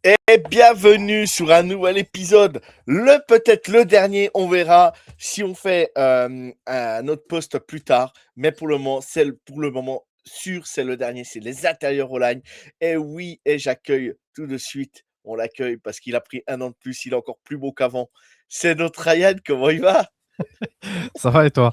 Et bienvenue sur un nouvel épisode, peut-être le dernier, on verra si on fait un autre post plus tard, mais pour le moment, sûr, c'est le dernier, c'est les intérieurs All-Line. Et oui, et j'accueille tout de suite, on l'accueille parce qu'il a pris un an de plus, il est encore plus beau qu'avant. C'est notre Ryan, comment il va? Ça va et toi?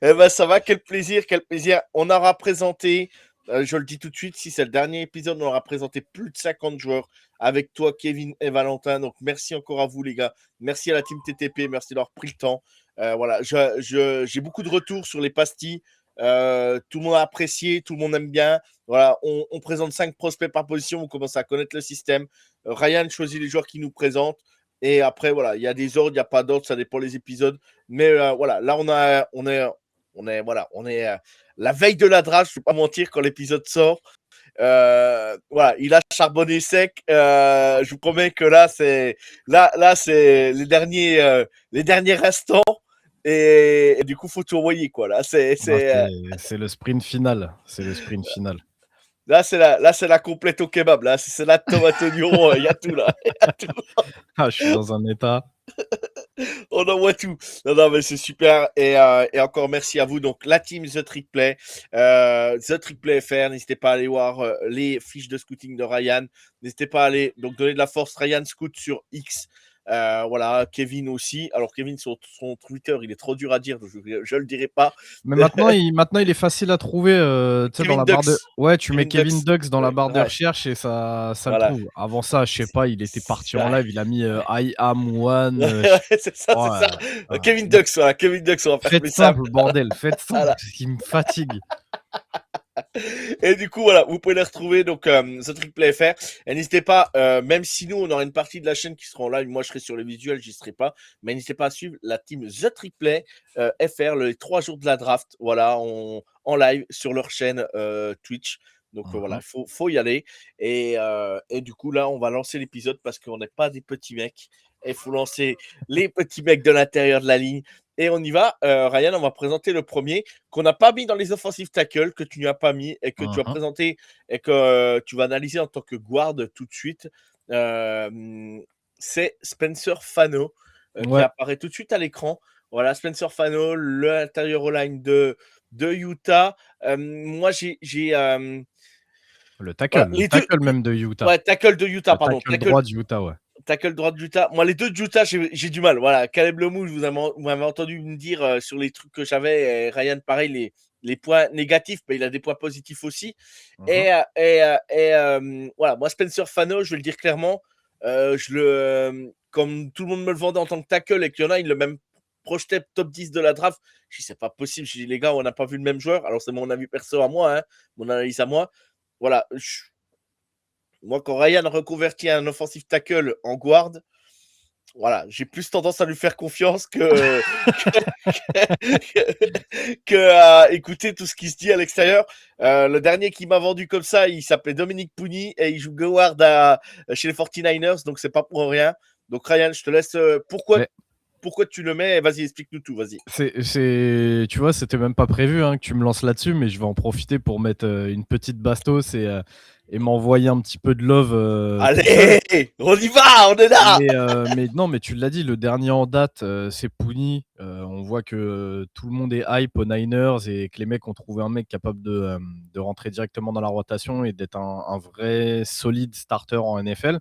Eh ben ça va, quel plaisir, quel plaisir. On aura présenté, je le dis tout de suite, si c'est le dernier épisode, on aura présenté plus de 50 joueurs avec toi, Kevin et Valentin. Donc merci encore à vous les gars. Merci à la team TTP, merci d'avoir pris le temps. Voilà, j'ai beaucoup de retours sur les pastilles. Tout le monde a apprécié, tout le monde aime bien. Voilà, on présente 5 prospects par position, vous commencez à connaître le système. Ryan choisit les joueurs qui nous présentent. Et après, voilà, il y a des ordres, il n'y a pas d'ordre, ça dépend des épisodes. Mais voilà, là, on est la veille de la draft, je ne vais pas mentir, quand l'épisode sort. Voilà, il a charbonné sec. Je vous promets que là, c'est les derniers instants. Et du coup, faut tout envoyer, quoi. Là, Non, c'est le sprint final. C'est le sprint final. là, c'est la complète au kebab. Là, c'est la tomate oignon. Il y a tout là. Y a tout. Ah, je suis dans un état. On envoie tout. Non, non, mais c'est super. Et encore merci à vous. Donc, la team The Trick Play, The Trick Play FR. N'hésitez pas à aller voir les fiches de scouting de Ryan. N'hésitez pas à aller donc donner de la force. Ryan Scout sur X. Voilà, Kevin aussi. Alors, Kevin, son Twitter, il est trop dur à dire. Donc je le dirai pas. Mais maintenant, il est facile à trouver. Tu sais, dans Kevin la barre de. Dux. Ouais, tu mets Kevin Kevin Dux. Dux dans la barre de Ouais, recherche et ça le voilà. trouve. Avant ça, je sais pas, il était parti en Ouais, live. Il a mis I am one. c'est ça, Oh, c'est ça. ouais. Kevin Dux, voilà. Kevin Dux, on va faire Faites plus simple. simple, bordel. Faites simple. Voilà. Il me fatigue. Et du coup, voilà, vous pouvez les retrouver, donc, The Trick Play FR. Et n'hésitez pas, même si nous, on aura une partie de la chaîne qui sera en live, moi, je serai sur les visuels, j'y serai pas. Mais n'hésitez pas à suivre la team The Trick Play FR, les 3 jours de la draft, voilà, en live sur leur chaîne Twitch. Donc, voilà, faut y aller. Et du coup, là, on va lancer l'épisode parce qu'on n'est pas des petits mecs. Il faut lancer les petits mecs de l'intérieur de la ligne. Et on y va. Ryan, on va présenter le premier qu'on n'a pas mis dans les offensive tackles, que tu n'y as pas mis et que tu as présenté et que tu vas analyser en tant que guard tout de suite. C'est Spencer Fano qui Ouais, apparaît tout de suite à l'écran. Voilà, Spencer Fano, l'intérieur all-line de Utah. Moi, j'ai le voilà, tackle. Le les deux. tackle même de Utah. Ouais, tackle de Utah, Le pardon. tackle droit de Utah, ouais. Tackle droit de Utah. Moi, les deux de Utah, j'ai du mal. Voilà, Caleb Lemouche, vous m'avez entendu me dire sur les trucs que j'avais. Et Ryan, pareil, les points négatifs, mais il a des points positifs aussi. Voilà, moi, Spencer Fano, je vais le dire clairement, comme tout le monde me le vendait en tant que tackle et qu'il y en a, il le même projeté top 10 de la draft. Je dis, c'est pas possible. Je dis, les gars, on n'a pas vu le même joueur. Alors, c'est mon avis perso à moi, hein, mon analyse à moi. Voilà, moi, quand Ryan reconvertit un offensive tackle en guard, voilà, j'ai plus tendance à lui faire confiance que écouter tout ce qui se dit à l'extérieur. Le dernier qui m'a vendu comme ça, il s'appelait Dominique Pouni et il joue guard chez les 49ers, donc c'est pas pour rien. Donc Ryan, je te laisse. Pourquoi tu le mets? Vas-y, explique-nous tout, vas-y. Tu vois, c'était même pas prévu que tu me lances là-dessus, mais je vais en profiter pour mettre une petite bastos et m'envoyer un petit peu de love tout seul. Allez, on y va, on est là. Mais non, mais tu l'as dit, le dernier en date, c'est Pouni. On voit que tout le monde est hype aux Niners et que les mecs ont trouvé un mec capable de rentrer directement dans la rotation et d'être un vrai solide starter en NFL.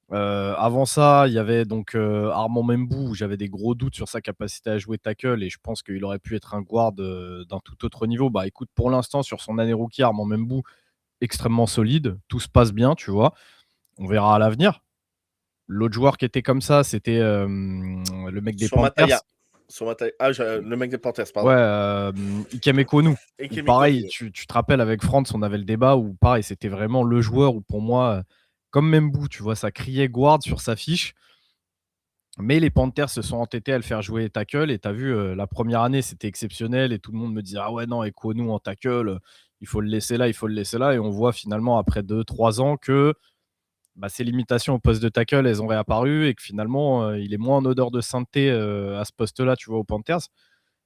Avant ça, il y avait donc Armand Membou, où j'avais des gros doutes sur sa capacité à jouer tackle et je pense qu'il aurait pu être un guard d'un tout autre niveau. Bah écoute, pour l'instant, sur son année rookie, Armand Membou, extrêmement solide, tout se passe bien, tu vois. On verra à l'avenir. L'autre joueur qui était comme ça, c'était le mec des Sur Panthers. Mataya. Le mec des Panthers, pardon. Ouais, Ikem Ekonu. Et Où Kemiko, pareil, tu te rappelles, avec Franz, on avait le débat où pareil, c'était vraiment le joueur où pour moi, comme Membou, tu vois, ça criait guard sur sa fiche. Mais les Panthers se sont entêtés à le faire jouer tackle. Et tu as vu, la première année, c'était exceptionnel. Et tout le monde me disait, ah ouais, non, Ekonu en tackle, il faut le laisser là, il faut le laisser là. Et on voit finalement, après 2-3 ans, que ses limitations au poste de tackle, elles ont réapparu et que finalement, il est moins en odeur de sainteté à ce poste-là, tu vois, aux Panthers.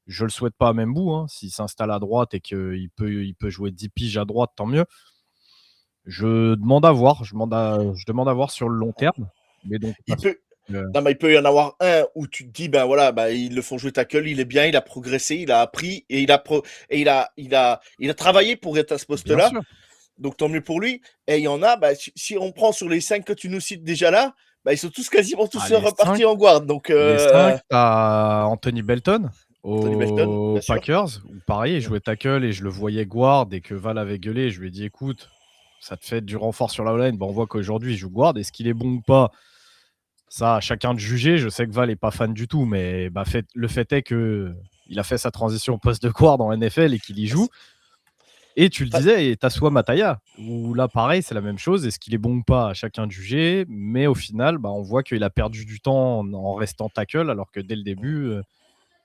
Je le souhaite pas à Membou. S'il s'installe à droite et qu'il peut jouer 10 piges à droite, tant mieux. Je demande à voir, je demande à voir sur le long terme, mais donc Il parce peut que Non, mais il peut y en avoir un où tu te dis: «Ben, voilà, bah, ils le font jouer tackle, il est bien, il a progressé, il a appris et il a travaillé pour être à ce bien poste-là, sûr, donc tant mieux pour lui». Et il y en a, bah, si on prend sur les 5 que tu nous cites déjà là, bah, ils sont tous quasiment tous, bah, les 5 repartis en guard, donc les 5, tu Anthony Belton Anthony Belton, aux bien sûr. Packers, où pareil, il jouait tackle et je le voyais guard et que Val avait gueulé. Je lui ai dit: «Écoute, ça te fait du renfort sur la O-line». Bah, on voit qu'aujourd'hui, il joue guard. Est-ce qu'il est bon ou pas? Ça, à chacun de juger. Je sais que Val est pas fan du tout, mais bah, le fait est qu'il a fait sa transition au poste de guard en NFL et qu'il y joue. Et tu le Enfin, disais, et Tassoua Mataya, où là, pareil, c'est la même chose. Est-ce qu'il est bon ou pas? À chacun de juger. Mais au final, bah, on voit qu'il a perdu du temps en restant tackle, alors que dès le début,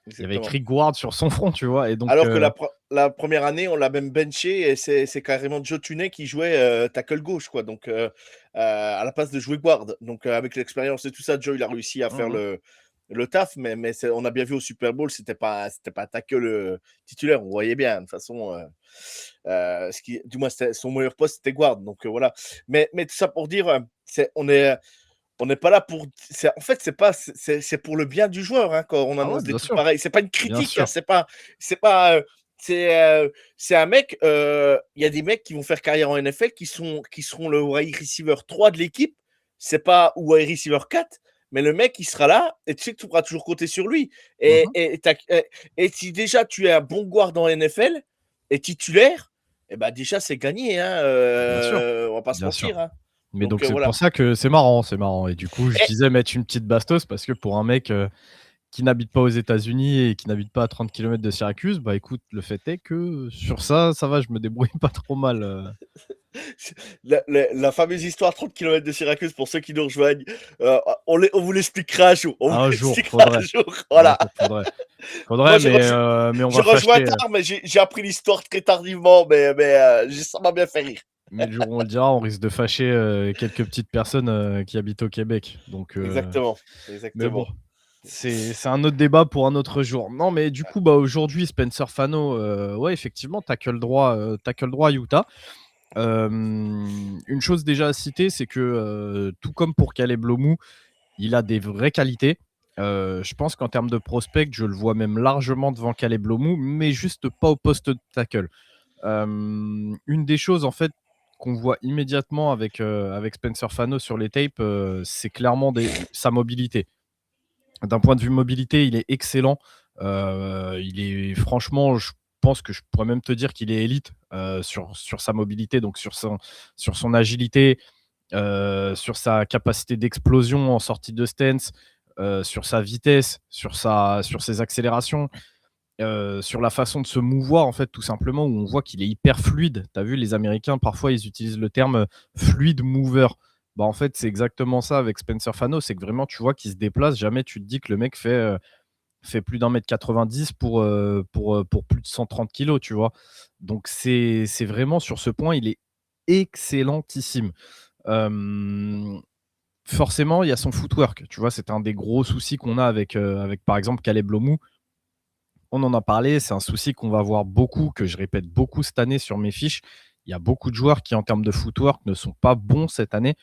il y avait exactement. écrit guard sur son front, tu vois. Et donc, Alors que la première année, on l'a même benché et c'est carrément Joe Thuney qui jouait, tackle gauche, quoi, donc à la place de jouer guard. Donc avec l'expérience et tout ça, Joe, il a réussi à faire mmh, le taf, mais on a bien vu au Super Bowl, c'était pas un tackle, titulaire, on voyait bien. De toute façon, du moins, son meilleur poste, c'était guard, donc voilà. Mais tout ça pour dire, on n'est pas là pour. En fait, c'est pour le bien du joueur, hein, quand on ah ouais, annonce des bien trucs sûr, pareils. C'est pas une bien critique, hein, sûr. c'est pas. C'est un mec. Il y a des mecs qui vont faire carrière en NFL qui seront le wide receiver 3 de l'équipe. C'est pas ou wide receiver 4, mais le mec, il sera là et tu sais que tu pourras toujours compter sur lui. Et, Mmh. et, et si déjà tu es un bon guard en NFL et titulaire, et ben déjà c'est gagné, hein, Bien sûr, on va pas se bien sûr. mentir, hein. Mais Donc donc c'est voilà. pour ça que c'est marrant, c'est marrant. Et du coup, je Et disais mettre une petite bastos parce que pour un mec, qui n'habite pas aux États-Unis et qui n'habite pas à 30 kilomètres de Syracuse, bah, écoute, le fait est que sur ça, ça va, je me débrouille pas trop mal, la fameuse histoire 30 kilomètres de Syracuse, pour ceux qui nous rejoignent, on vous l'expliquera un jour. On vous Un jour, l'expliquera un faudrait. jour. Un Voilà. jour, faudrait. Moi, Faudrait, mais on j'ai va rejoint fâcher, tard, mais j'ai appris l'histoire très tardivement, mais ça m'a bien fait rire. mais le jour où on le dira, on risque de fâcher, quelques petites personnes, qui habitent au Québec. Donc, Exactement. mais bon, Exactement. c'est un autre débat pour un autre jour. Non, mais du coup, bah, aujourd'hui, Spencer Fano, ouais, effectivement, tackle droit à Utah. Une chose déjà à citer, c'est que, tout comme pour Caleb Lomou, il a des vraies qualités. Je pense qu'en termes de prospect, je le vois même largement devant Caleb Lomou, mais juste pas au poste de tackle. Une des choses, en fait, qu'on voit immédiatement avec Spencer Fano sur les tapes, c'est clairement sa mobilité. D'un point de vue mobilité, il est excellent. Il est franchement, je pense que je pourrais même te dire qu'il est élite, sur sa mobilité, donc sur son agilité, sur sa capacité d'explosion en sortie de stance, sur sa vitesse, sur ses accélérations, sur la façon de se mouvoir, en fait, tout simplement, où on voit qu'il est hyper fluide. Tu as vu, les Américains, parfois, ils utilisent le terme, fluid mover. Bah, en fait, c'est exactement ça avec Spencer Fano, c'est que vraiment, tu vois qu'il se déplace, jamais tu te dis que le mec fait plus d'1,90 m pour plus de 130 kilos, tu vois? Donc c'est vraiment sur ce point, il est excellentissime. Hem, Forcément, il y a son footwork, tu vois? C'est un des gros soucis qu'on a avec, par exemple, Caleb Lomou. On en a parlé, c'est un souci qu'on va voir beaucoup, que je répète beaucoup cette année sur mes fiches. Il y a beaucoup de joueurs qui, en termes de footwork, ne sont pas bons cette année.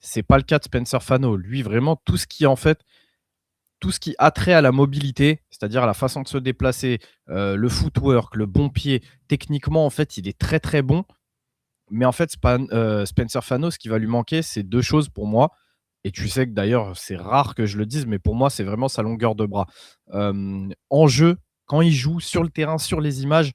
C'est pas le cas de Spencer Fano. Lui, vraiment, tout ce qui a trait à la mobilité, c'est-à-dire à la façon de se déplacer, le footwork, le bon pied, techniquement, en fait, il est très, très bon. Mais en fait, Spencer Fano, ce qui va lui manquer, c'est 2 choses pour moi. Et tu sais que d'ailleurs, c'est rare que je le dise, mais pour moi, c'est vraiment sa longueur de bras. En jeu, quand il joue sur le terrain, sur les images,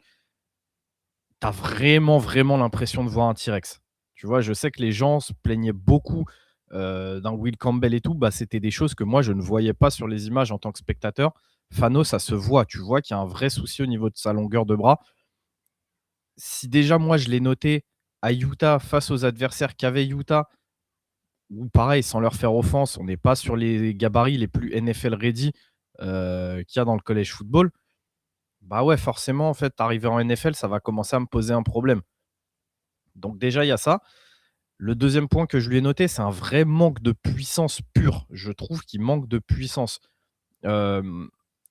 tu as vraiment, vraiment l'impression de voir un T-Rex. Tu vois, je sais que les gens se plaignaient beaucoup, d'un Will Campbell et tout. Bah, c'était des choses que moi, je ne voyais pas sur les images en tant que spectateur. Fano, ça se voit. Tu vois qu'il y a un vrai souci au niveau de sa longueur de bras. Si déjà, moi, je l'ai noté à Utah face aux adversaires qu'avait Utah, où pareil, sans leur faire offense, on n'est pas sur les gabarits les plus NFL ready, qu'il y a dans le college football. Bah ouais, forcément, en fait, arriver en NFL, ça va commencer à me poser un problème. Donc déjà, il y a ça. Le deuxième point que je lui ai noté, c'est un vrai manque de puissance pure. Je trouve qu'il manque de puissance. Hem,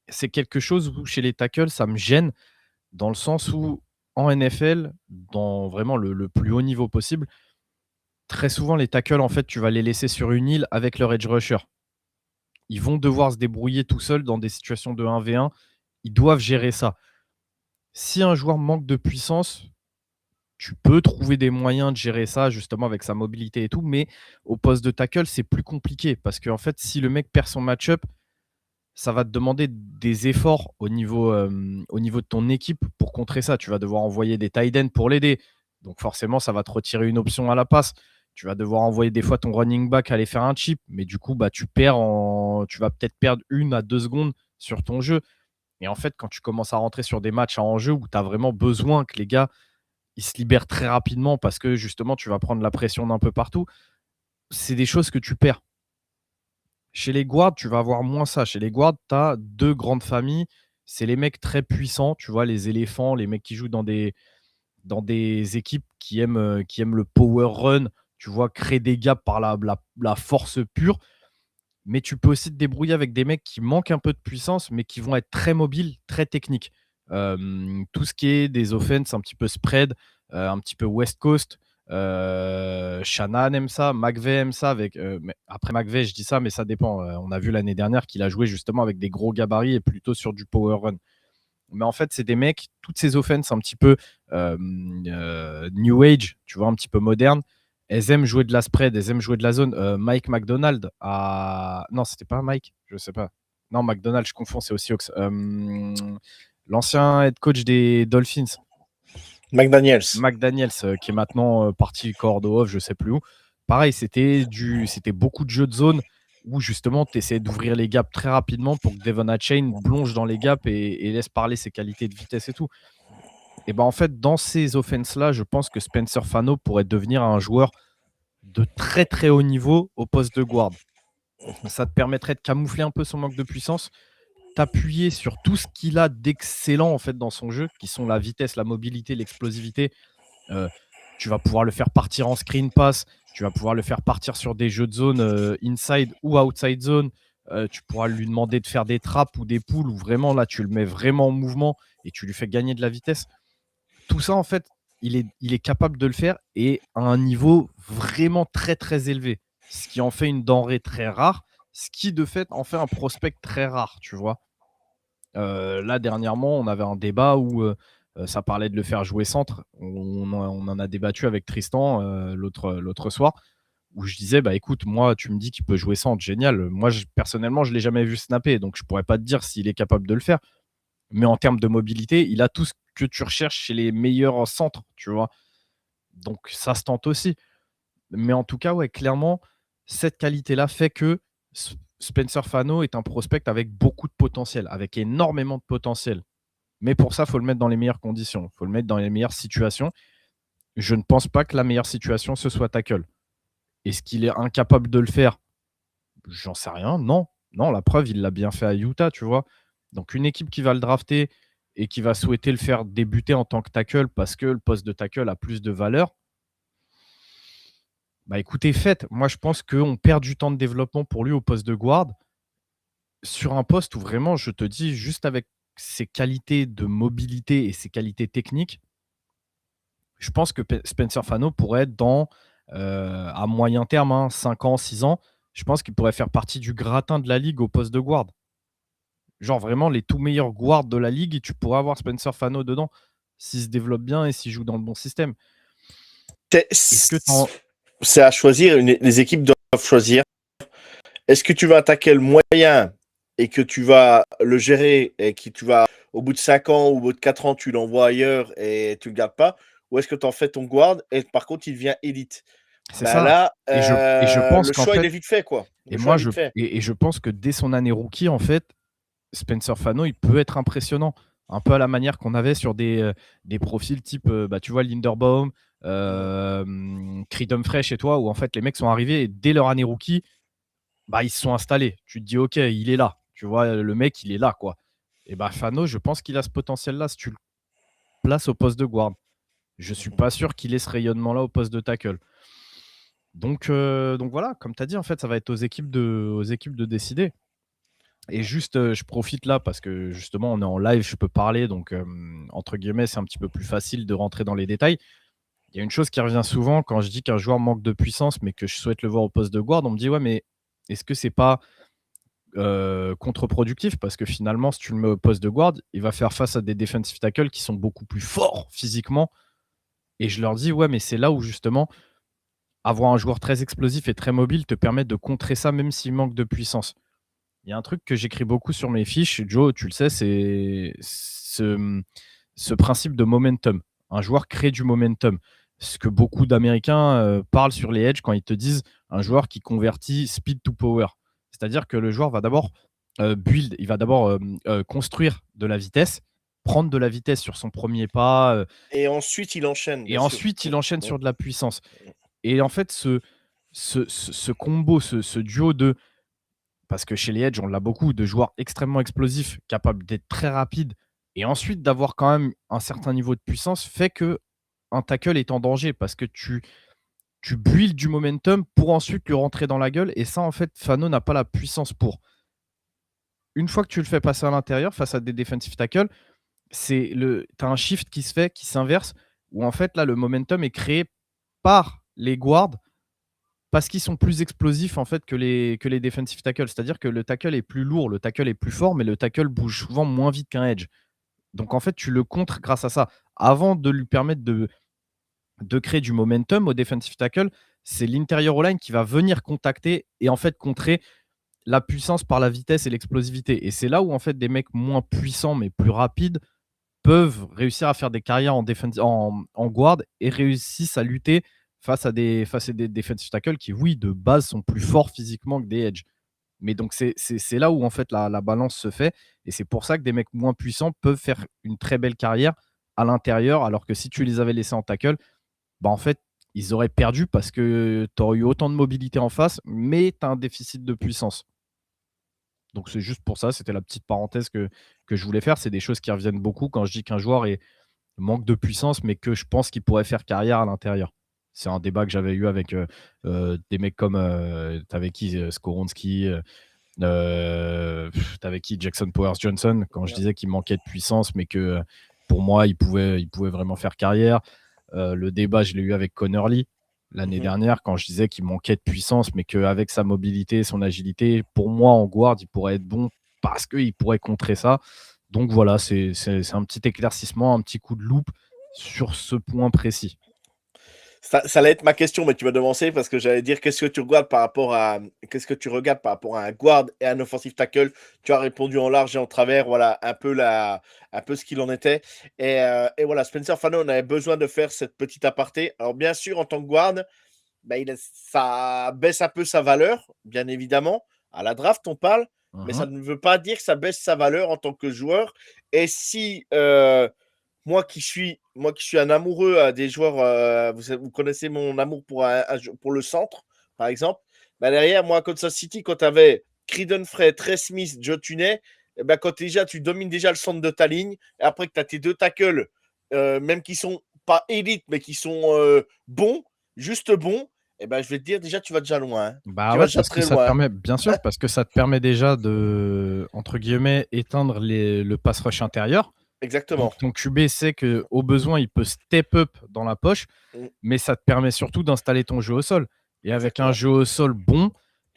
c'est quelque chose où chez les tackles, ça me gêne dans le sens où en NFL, dans vraiment le plus haut niveau possible, très souvent, les tackles, en fait, tu vas les laisser sur une île avec leur edge rusher. Ils vont devoir se débrouiller tout seuls dans des situations de 1v1. Ils doivent gérer ça. Si un joueur manque de puissance, tu peux trouver des moyens de gérer ça justement avec sa mobilité et tout, mais au poste de tackle, c'est plus compliqué parce qu'en fait, si le mec perd son match-up, ça va te demander des efforts au niveau de ton équipe pour contrer ça. Tu vas devoir envoyer des tight ends pour l'aider. Donc forcément, ça va te retirer une option à la passe. Tu vas devoir envoyer des fois ton running back aller faire un chip, mais du coup, bah, tu vas peut-être perdre 1 à 2 secondes sur ton jeu. Et en fait, quand tu commences à rentrer sur des matchs à enjeu où tu as vraiment besoin que les gars ils se libèrent très rapidement parce que justement, tu vas prendre la pression d'un peu partout, c'est des choses que tu perds. Chez les guards, tu vas avoir moins ça. Chez les guards, tu as 2 grandes familles. C'est les mecs très puissants, tu vois, les éléphants, les mecs qui jouent dans des équipes qui aiment le power run, tu vois, créer des gaps par la force pure. Mais tu peux aussi te débrouiller avec des mecs qui manquent un peu de puissance, mais qui vont être très mobiles, très techniques. Tout ce qui est des offenses un petit peu spread, un petit peu West Coast, Shanahan aime ça, McVay aime ça. Mais après McVay, je dis ça, mais ça dépend. On a vu l'année dernière qu'il a joué justement avec des gros gabarits et plutôt sur du power run. Mais en fait, c'est des mecs, toutes ces offenses un petit peu New Age, tu vois, un petit peu moderne, elles aiment jouer de la spread, elles aiment jouer de la zone. Mike McDonald a. Non, c'était pas Mike, je sais pas. Non, McDonald, je confonds, c'est aussi l'ancien head coach des Dolphins. McDaniels. McDaniels, qui est maintenant parti corps off, je sais plus où. Pareil, c'était beaucoup de jeux de zone où justement tu essaies d'ouvrir les gaps très rapidement pour que Devon Achane plonge dans les gaps et laisse parler ses qualités de vitesse et tout. Et ben en fait, dans ces offenses-là, je pense que Spencer Fano pourrait devenir un joueur de très très haut niveau au poste de guard. Ça te permettrait de camoufler un peu son manque de puissance, t'appuyer sur tout ce qu'il a d'excellent en fait dans son jeu, qui sont la vitesse, la mobilité, l'explosivité. Tu vas pouvoir le faire partir en screen pass, tu vas pouvoir le faire partir sur des jeux de zone inside ou outside zone. Tu pourras lui demander de faire des traps ou des pulls où vraiment là tu le mets vraiment en mouvement et tu lui fais gagner de la vitesse. Tout ça en fait, il est capable de le faire et à un niveau vraiment très très élevé. Ce qui en fait une denrée très rare, ce qui de fait en fait un prospect très rare, tu vois. Là, dernièrement, on avait un débat où ça parlait de le faire jouer centre. On en a débattu avec Tristan l'autre soir, où je disais, bah écoute, moi, tu me dis qu'il peut jouer centre, génial. Moi, personnellement, je ne l'ai jamais vu snapper, donc je ne pourrais pas te dire s'il est capable de le faire. Mais en termes de mobilité, il a tout ce que tu recherches chez les meilleurs centres, tu vois. Donc ça se tente aussi. Mais en tout cas, ouais, clairement, cette qualité-là fait que Spencer Fano est un prospect avec beaucoup de potentiel, avec énormément de potentiel. Mais pour ça, il faut le mettre dans les meilleures conditions. Il faut le mettre dans les meilleures situations. Je ne pense pas que la meilleure situation, ce soit tackle. Est-ce qu'il est incapable de le faire? J'en sais rien. Non. Non, la preuve, il l'a bien fait à Utah, tu vois. Donc, une équipe qui va le drafter et qui va souhaiter le faire débuter en tant que tackle parce que le poste de tackle a plus de valeur, bah écoutez, faites. Moi, je pense qu'on perd du temps de développement pour lui au poste de guard sur un poste où vraiment, je te dis, juste avec ses qualités de mobilité et ses qualités techniques, je pense que Spencer Fano pourrait être à moyen terme, 5 ans, 6 ans, je pense qu'il pourrait faire partie du gratin de la ligue au poste de guard. Genre vraiment les tout meilleurs guards de la ligue et tu pourrais avoir Spencer Fano dedans s'il se développe bien et s'il joue dans le bon système. C'est à choisir, les équipes doivent choisir. Est-ce que tu vas attaquer le moyen et que tu vas le gérer et que tu vas, au bout de 5 ans ou au bout de 4 ans, tu l'envoies ailleurs et tu ne le gardes pas? Ou est-ce que tu en fais ton guard et par contre, il devient élite? C'est ça. Là, Et je pense le qu'en choix, il fait, est vite fait, quoi. et moi, je pense que dès son année rookie, en fait, Spencer Fano, il peut être impressionnant. Un peu à la manière qu'on avait sur des profils type, tu vois, Linderbaum, Creed Fresh et toi, où en fait les mecs sont arrivés et dès leur année rookie, bah, ils se sont installés. Tu te dis, ok, il est là. Tu vois, le mec, il est là, quoi. Et bah, Fano, je pense qu'il a ce potentiel-là si tu le places au poste de guard. Je suis pas sûr qu'il ait ce rayonnement-là au poste de tackle. Donc voilà, comme tu as dit, en fait, ça va être aux équipes de décider. Et juste, je profite là parce que justement, on est en live, je peux parler. Donc, entre guillemets, c'est un petit peu plus facile de rentrer dans les détails. il y a une chose qui revient souvent quand je dis qu'un joueur manque de puissance, mais que je souhaite le voir au poste de guard. On me dit, ouais, mais est-ce que c'est pas contre-productif? Parce que finalement, si tu le mets au poste de guard, il va faire face à des defensive tackles qui sont beaucoup plus forts physiquement. Et je leur dis, ouais, mais c'est là où justement, avoir un joueur très explosif et très mobile te permet de contrer ça, même s'il manque de puissance. Il y a un truc que j'écris beaucoup sur mes fiches, Joe, tu le sais, c'est ce principe de momentum. Un joueur crée du momentum. Ce que beaucoup d'Américains parlent sur les edge quand ils te disent un joueur qui convertit speed to power. C'est-à-dire que le joueur va d'abord build, il va d'abord construire de la vitesse, prendre de la vitesse sur son premier pas, Et ensuite, il enchaîne, et bien sûr. ensuite il enchaîne sur de la puissance. Et en fait, ce combo, ce duo de parce que chez les Edge, on l'a beaucoup de joueurs extrêmement explosifs, capables d'être très rapides et ensuite d'avoir quand même un certain niveau de puissance, fait que un tackle est en danger parce que tu builds du momentum pour ensuite lui rentrer dans la gueule. Et ça, en fait, Fano n'a pas la puissance pour. Une fois que tu le fais passer à l'intérieur face à des defensive tackles, tu as un shift qui se fait, qui s'inverse, où en fait, là, le momentum est créé par les guards parce qu'ils sont plus explosifs en fait que les defensive tackles. C'est-à-dire que le tackle est plus lourd, le tackle est plus fort, mais le tackle bouge souvent moins vite qu'un edge. Donc en fait, tu le contres grâce à ça. Avant de lui permettre de créer du momentum au defensive tackle, c'est l'interior line qui va venir contacter et en fait contrer la puissance par la vitesse et l'explosivité. Et c'est là où en fait des mecs moins puissants mais plus rapides peuvent réussir à faire des carrières en guard et réussissent à lutter face à des defensive tackles qui, oui, de base, sont plus forts physiquement que des edge. Mais donc, c'est là où en fait la balance se fait. Et c'est pour ça que des mecs moins puissants peuvent faire une très belle carrière à l'intérieur, alors que si tu les avais laissés en tackle, bah, en fait, ils auraient perdu parce que tu aurais eu autant de mobilité en face, mais tu as un déficit de puissance. Donc c'est juste pour ça, c'était la petite parenthèse que je voulais faire. C'est des choses qui reviennent beaucoup quand je dis qu'un joueur manque de puissance, mais que je pense qu'il pourrait faire carrière à l'intérieur. C'est un débat que j'avais eu avec des mecs comme t'avais qui Skoronski, t'avais qui Jackson Powers Johnson, quand je disais qu'il manquait de puissance, mais que pour moi, il pouvait vraiment faire carrière. Le débat, je l'ai eu avec Connerly l'année dernière, quand je disais qu'il manquait de puissance, mais qu'avec sa mobilité, son agilité, pour moi, en guard, il pourrait être bon parce qu'il pourrait contrer ça. Donc voilà, c'est un petit éclaircissement, un petit coup de loupe sur ce point précis. Ça allait être ma question, mais tu m'as devancé parce que j'allais dire qu'est-ce que tu regardes par rapport à un guard et un offensive tackle. Tu as répondu en large et en travers, voilà un peu ce qu'il en était. Et voilà, Spencer Fano, on avait besoin de faire cette petite aparté. Alors bien sûr, en tant que guard, bah, ça baisse un peu sa valeur, bien évidemment. À la draft, on parle, mais ça ne veut pas dire que ça baisse sa valeur en tant que joueur. Et si moi qui suis un amoureux des joueurs, vous connaissez mon amour pour le centre, par exemple. Bah derrière, moi, à Kansas City, quand tu avais Creedon Frey, Trey Smith, Joe Tunney, bah quand déjà tu domines déjà le centre de ta ligne, et après que tu as tes deux tackles, même qui sont pas élites, mais qui sont bons, juste bons, et ben je vais te dire, déjà, tu vas déjà loin. Hein. Bah Tu ouais, vas déjà parce que très ça te loin. permet, bien sûr, parce que ça te permet déjà de, entre guillemets, éteindre le pass rush intérieur. Exactement. Donc ton QB sait qu'au besoin, il peut step up dans la poche, mais ça te permet surtout d'installer ton jeu au sol. Et avec un Exactement. jeu au sol bon,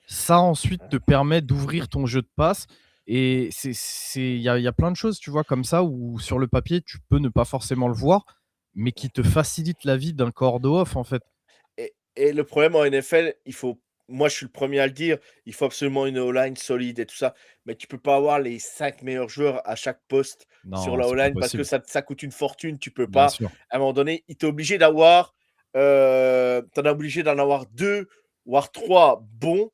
ça ensuite te permet d'ouvrir ton jeu de passe. Et il y a plein de choses, tu vois, comme ça, où sur le papier, tu peux ne pas forcément le voir, mais qui te facilitent la vie d'un corps off, en fait. Et le problème en NFL, moi je suis le premier à le dire, il faut absolument une O-line solide et tout ça, mais tu peux pas avoir les 5 meilleurs joueurs à chaque poste sur Non, la c'est pas O-line parce que possible. ça coûte une fortune, tu peux Bien pas. sûr. À un moment donné, il t'est obligé d'avoir, tu es obligé d'en avoir 2 voire 3 bons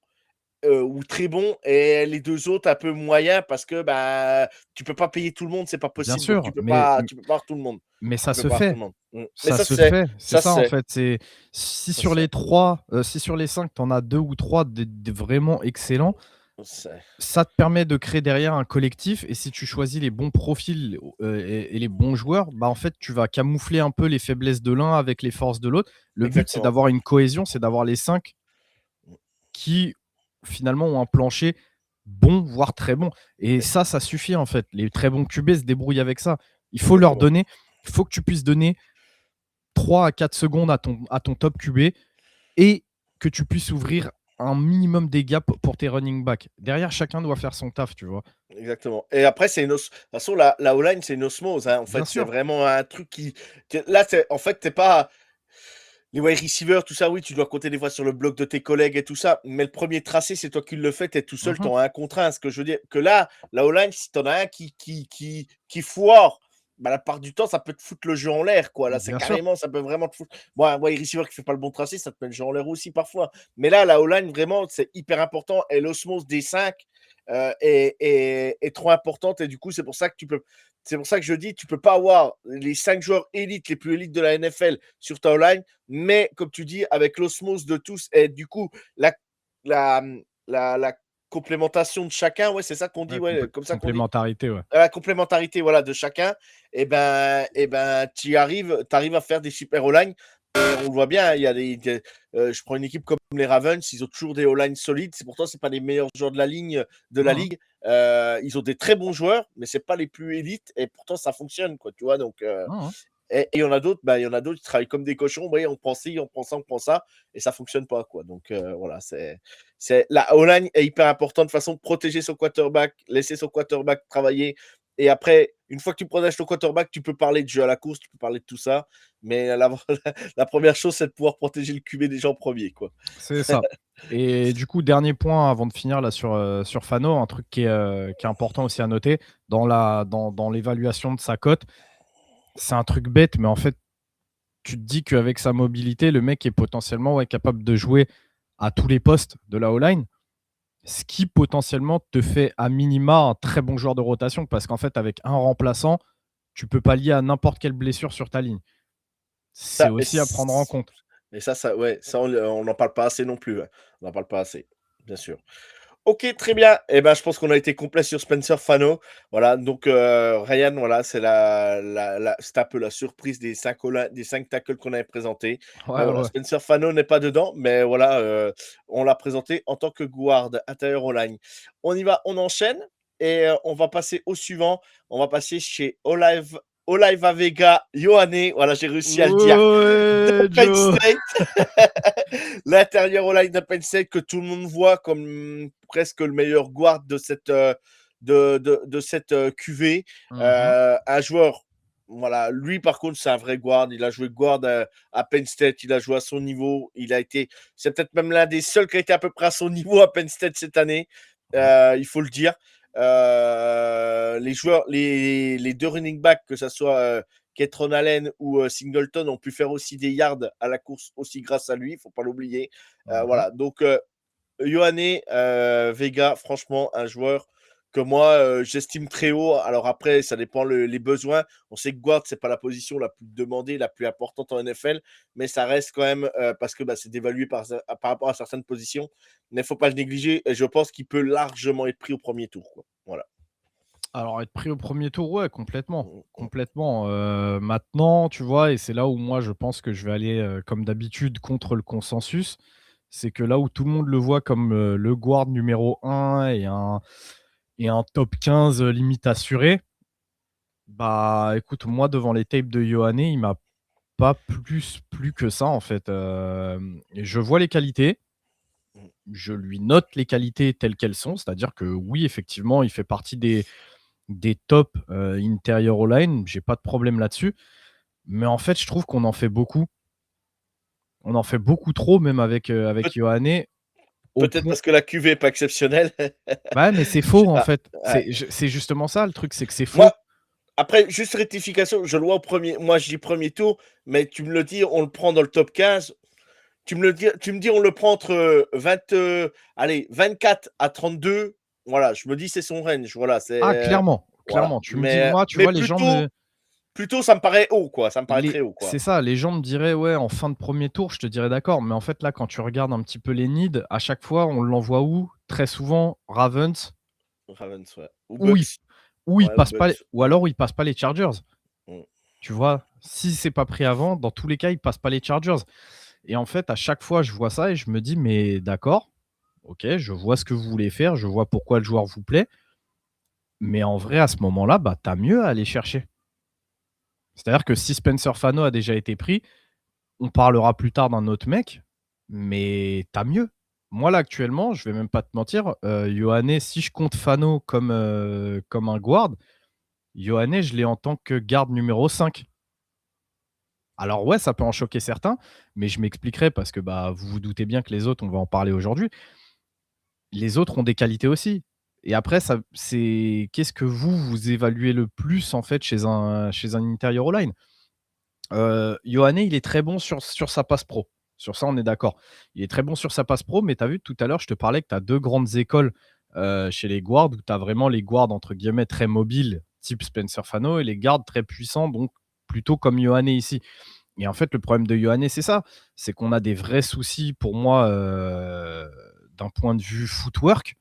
ou très bons et les 2 autres un peu moyens parce que, bah, tu peux pas payer tout le monde, c'est pas Bien possible, donc sûr, mais tu peux pas avoir tout le monde. Mais Tu ça peux se pas avoir tout fait. le monde. Mais Ça ça se se sait, fait. C'est ça se ça, en sait, fait. C'est si ça se sur les sait, 3, si sur les 5, tu en as 2 ou 3 des vraiment excellents, ça se sait. ça te permet de créer derrière un collectif. Et si tu choisis les bons profils, et les bons joueurs, bah, en fait, tu vas camoufler un peu les faiblesses de l'un avec les forces de l'autre. Le but, c'est Exactement. d'avoir une cohésion, c'est d'avoir les 5 qui, finalement, ont un plancher bon, voire très bon. Et ça suffit, en fait. Les très bons QB se débrouillent avec ça. Il faut leur Exactement. donner, il faut que tu puisses donner 3 à 4 secondes à ton top QB et que tu puisses ouvrir un minimum des gaps pour tes running backs. Derrière, chacun doit faire son taf, tu vois. Exactement. Et après, c'est de toute façon, la O-line, c'est une osmose, hein. En Bien fait, c'est sûr. vraiment un truc qui. Là, en fait, t'es pas. Les wide receivers, tout ça, oui, tu dois compter des fois sur le bloc de tes collègues et tout ça. Mais le premier tracé, c'est toi qui le fais, t'es tout seul, Mhm. t'en as un contre un. Ce que je veux dire, que là, la O-line, si t'en as un qui foire, bah, la part du temps, ça peut te foutre le jeu en l'air, quoi. Là, c'est Bien sûr. carrément, ça peut vraiment te foutre. Moi, un wide receiver qui fait pas le bon tracé, ça te met le jeu en l'air aussi parfois. Mais là, la O-line, vraiment, c'est hyper important. Et l'osmose des 5 est trop importante. Et du coup, c'est pour ça que tu peux. C'est pour ça que je dis, tu peux pas avoir les 5 joueurs élites, les plus élites de la NFL sur ta O-line, mais comme tu dis, avec l'osmose de tous et du coup, la, la, la complémentation de chacun, ouais, c'est ça qu'on dit, Ouais, ouais, comme ça qu'on dit. complémentarité, ouais. La complémentarité, voilà, de chacun, et ben, tu arrives à faire des super O-line. On le voit bien, il y a je prends une équipe comme les Ravens, ils ont toujours des O-line solides. C'est pourtant, c'est pas les meilleurs joueurs de la ligne de la Mhm. ligue. Ils ont des très bons joueurs, mais c'est pas les plus élites, et pourtant ça fonctionne, quoi. Tu vois, donc Mhm. et il y en a d'autres, il y en a d'autres qui travaillent comme des cochons. Voyez, on prend ci, on prend ça, on prend ça, et ça fonctionne pas, quoi. Donc voilà, c'est la O-line est hyper importante. De toute façon, protéger son quarterback, laisser son quarterback travailler. Et après, une fois que tu protèges ton quarterback, tu peux parler de jeu à la course, tu peux parler de tout ça. Mais la première chose, c'est de pouvoir protéger le QB des gens premiers, quoi. C'est ça. Et du coup, dernier point avant de finir là sur Fano, un truc qui est important aussi à noter dans l'évaluation de sa cote, c'est un truc bête, mais en fait, tu te dis qu'avec sa mobilité, le mec est potentiellement capable de jouer à tous les postes de la O-line, ce qui potentiellement te fait à minima un très bon joueur de rotation, parce qu'en fait, avec un remplaçant, tu peux pallier à n'importe quelle blessure sur ta ligne. C'est Ça, aussi à prendre en compte. et ça, ouais, ça, on n'en parle pas assez non plus, ouais. On n'en parle pas assez, bien sûr. OK, très bien. Et ben, je pense qu'on a été complet sur Spencer Fano. Voilà, donc Ryan, voilà, c'est c'était un peu la surprise des 5 tackles qu'on avait présentés. Ouais, Voilà, ouais. Spencer Fano n'est pas dedans, mais voilà, on l'a présenté en tant que guard intérieur au line. On y va, on enchaîne et on va passer au suivant. On va passer chez Olive Vega Ioane. Voilà, j'ai réussi à le dire. De Ouais, Penn Joe. State. L'intérieur au line de Penn State que tout le monde voit comme presque le meilleur guard de cette QV. Mhm. Un joueur, voilà, lui par contre, c'est un vrai guard. Il a joué guard à Penn State, il a joué à son niveau. C'est peut-être même l'un des seuls qui a été à peu près à son niveau à Penn State cette année. Ouais. Il faut le dire. Les joueurs, les deux running backs, que ce soit Ketron Allen ou Singleton, ont pu faire aussi des yards à la course aussi grâce à lui, il ne faut pas l'oublier. Mhm. Voilà, donc Ioane Vega, franchement, un joueur que moi, j'estime très haut. Alors après, ça dépend les besoins. On sait que guard, c'est pas la position la plus demandée, la plus importante en NFL, mais ça reste quand même, parce que c'est dévalué par rapport à certaines positions. Mais il ne faut pas le négliger, et je pense qu'il peut largement être pris au premier tour, quoi. Voilà. Alors, être pris au premier tour, ouais, complètement. Complètement. Maintenant, tu vois, et c'est là où moi je pense que je vais aller, comme d'habitude, contre le consensus. C'est que là où tout le monde le voit comme le guard numéro 1 et un top 15 limite assuré, bah écoute, moi devant les tapes de Ioane, il m'a pas plus que ça en fait. Et je vois les qualités, je lui note les qualités telles qu'elles sont, c'est-à-dire que oui, effectivement, il fait partie des top interior O-line, j'ai pas de problème là-dessus. Mais en fait, je trouve qu'on en fait beaucoup. On en fait beaucoup trop, même avec Peut- Ioane, au Peut-être point. parce que la QV n'est pas exceptionnelle. Bah, mais c'est faux en Ah, fait. ouais. C'est justement ça le truc, c'est que c'est Moi, faux. après, juste rectification, je le vois au premier. Moi, je dis premier tour, mais tu me le dis, on le prend dans le top 15. Tu me dis, on le prend entre 24 à 32. Voilà, je me dis, c'est son range. Voilà, Ah, c'est. clairement, Voilà. clairement. Tu me dis, Mais, moi, tu mais vois, les gens plutôt, me. plutôt, ça me paraît haut, quoi. Ça me paraît très haut, quoi. C'est ça, les gens me diraient, ouais, en fin de premier tour, je te dirais d'accord. Mais en fait, là, quand tu regardes un petit peu les needs, à chaque fois, on l'envoie où? Très souvent, Ravens, Ravens, ouais. Ou ou il, Bucks. ou il Ouais, ou passe pas, Bucks. ou alors il passe pas les Chargers. Mm. Tu vois, si c'est pas pris avant, dans tous les cas, il passe pas les Chargers. Et en fait, à chaque fois, je vois ça et je me dis, mais d'accord, ok, je vois ce que vous voulez faire, je vois pourquoi le joueur vous plaît. Mais en vrai, à ce moment-là, bah, t'as mieux à aller chercher. C'est-à-dire que si Spencer Fano a déjà été pris, on parlera plus tard d'un autre mec, mais t'as mieux. Moi, là, actuellement, je vais même pas te mentir, Yoanné, si je compte Fano comme un guard, Yoanné, je l'ai en tant que garde numéro 5. Alors ouais, ça peut en choquer certains, mais je m'expliquerai parce que bah, vous vous doutez bien que les autres, on va en parler aujourd'hui, les autres ont des qualités aussi. Et après, ça, c'est qu'est-ce que vous évaluez le plus en fait chez un interior line. Yoanné, il est très bon sur sa passe pro. Sur ça, on est d'accord. Il est très bon sur sa passe pro, mais tu as vu tout à l'heure, je te parlais que tu as deux grandes écoles chez les guards, où tu as vraiment les guards entre guillemets très mobiles, type Spencer Fano, et les gardes très puissants, donc plutôt comme Yoanné ici. Et en fait, le problème de Yoanné, c'est ça. C'est qu'on a des vrais soucis, pour moi, d'un point de vue footwork,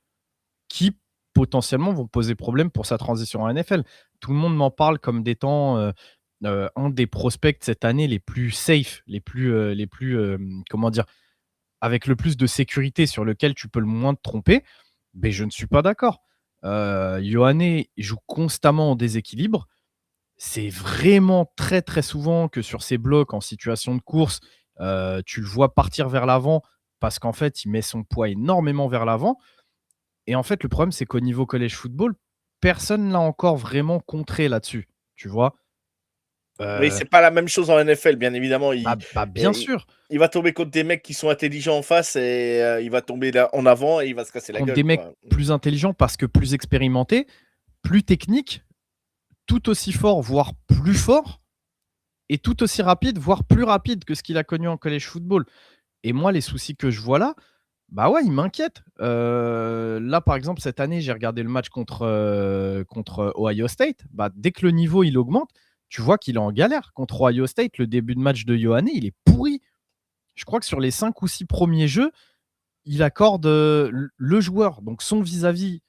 qui potentiellement vont poser problème pour sa transition en NFL. Tout le monde m'en parle comme d'étant un des prospects cette année les plus safe, les plus comment dire, avec le plus de sécurité, sur lequel tu peux le moins te tromper. Mais je ne suis pas d'accord. Yoanné joue constamment en déséquilibre. C'est vraiment très très souvent que sur ses blocs en situation de course, tu le vois partir vers l'avant parce qu'en fait, il met son poids énormément vers l'avant. Et en fait, le problème, c'est qu'au niveau college football, personne ne l'a encore vraiment contré là-dessus. Tu vois. Oui, Euh, c'est pas la même chose en NFL, bien évidemment. Bien Il, sûr, il va tomber contre des mecs qui sont intelligents en face et il va tomber là, en avant et il va se casser la contre gueule, des mecs quoi. plus intelligents parce que plus expérimentés, plus techniques, tout aussi forts, voire plus forts, et tout aussi rapide, voire plus rapide que ce qu'il a connu en college football. Et moi, les soucis que je vois là, bah ouais, ils m'inquiètent. Là, par exemple, cette année, j'ai regardé le match contre Ohio State. Bah, dès que le niveau il augmente, tu vois qu'il est en galère. Contre Ohio State, le début de match de Yohanné, il est pourri. Je crois que sur les 5 ou 6 premiers jeux, il accorde le joueur, donc son vis-à-vis,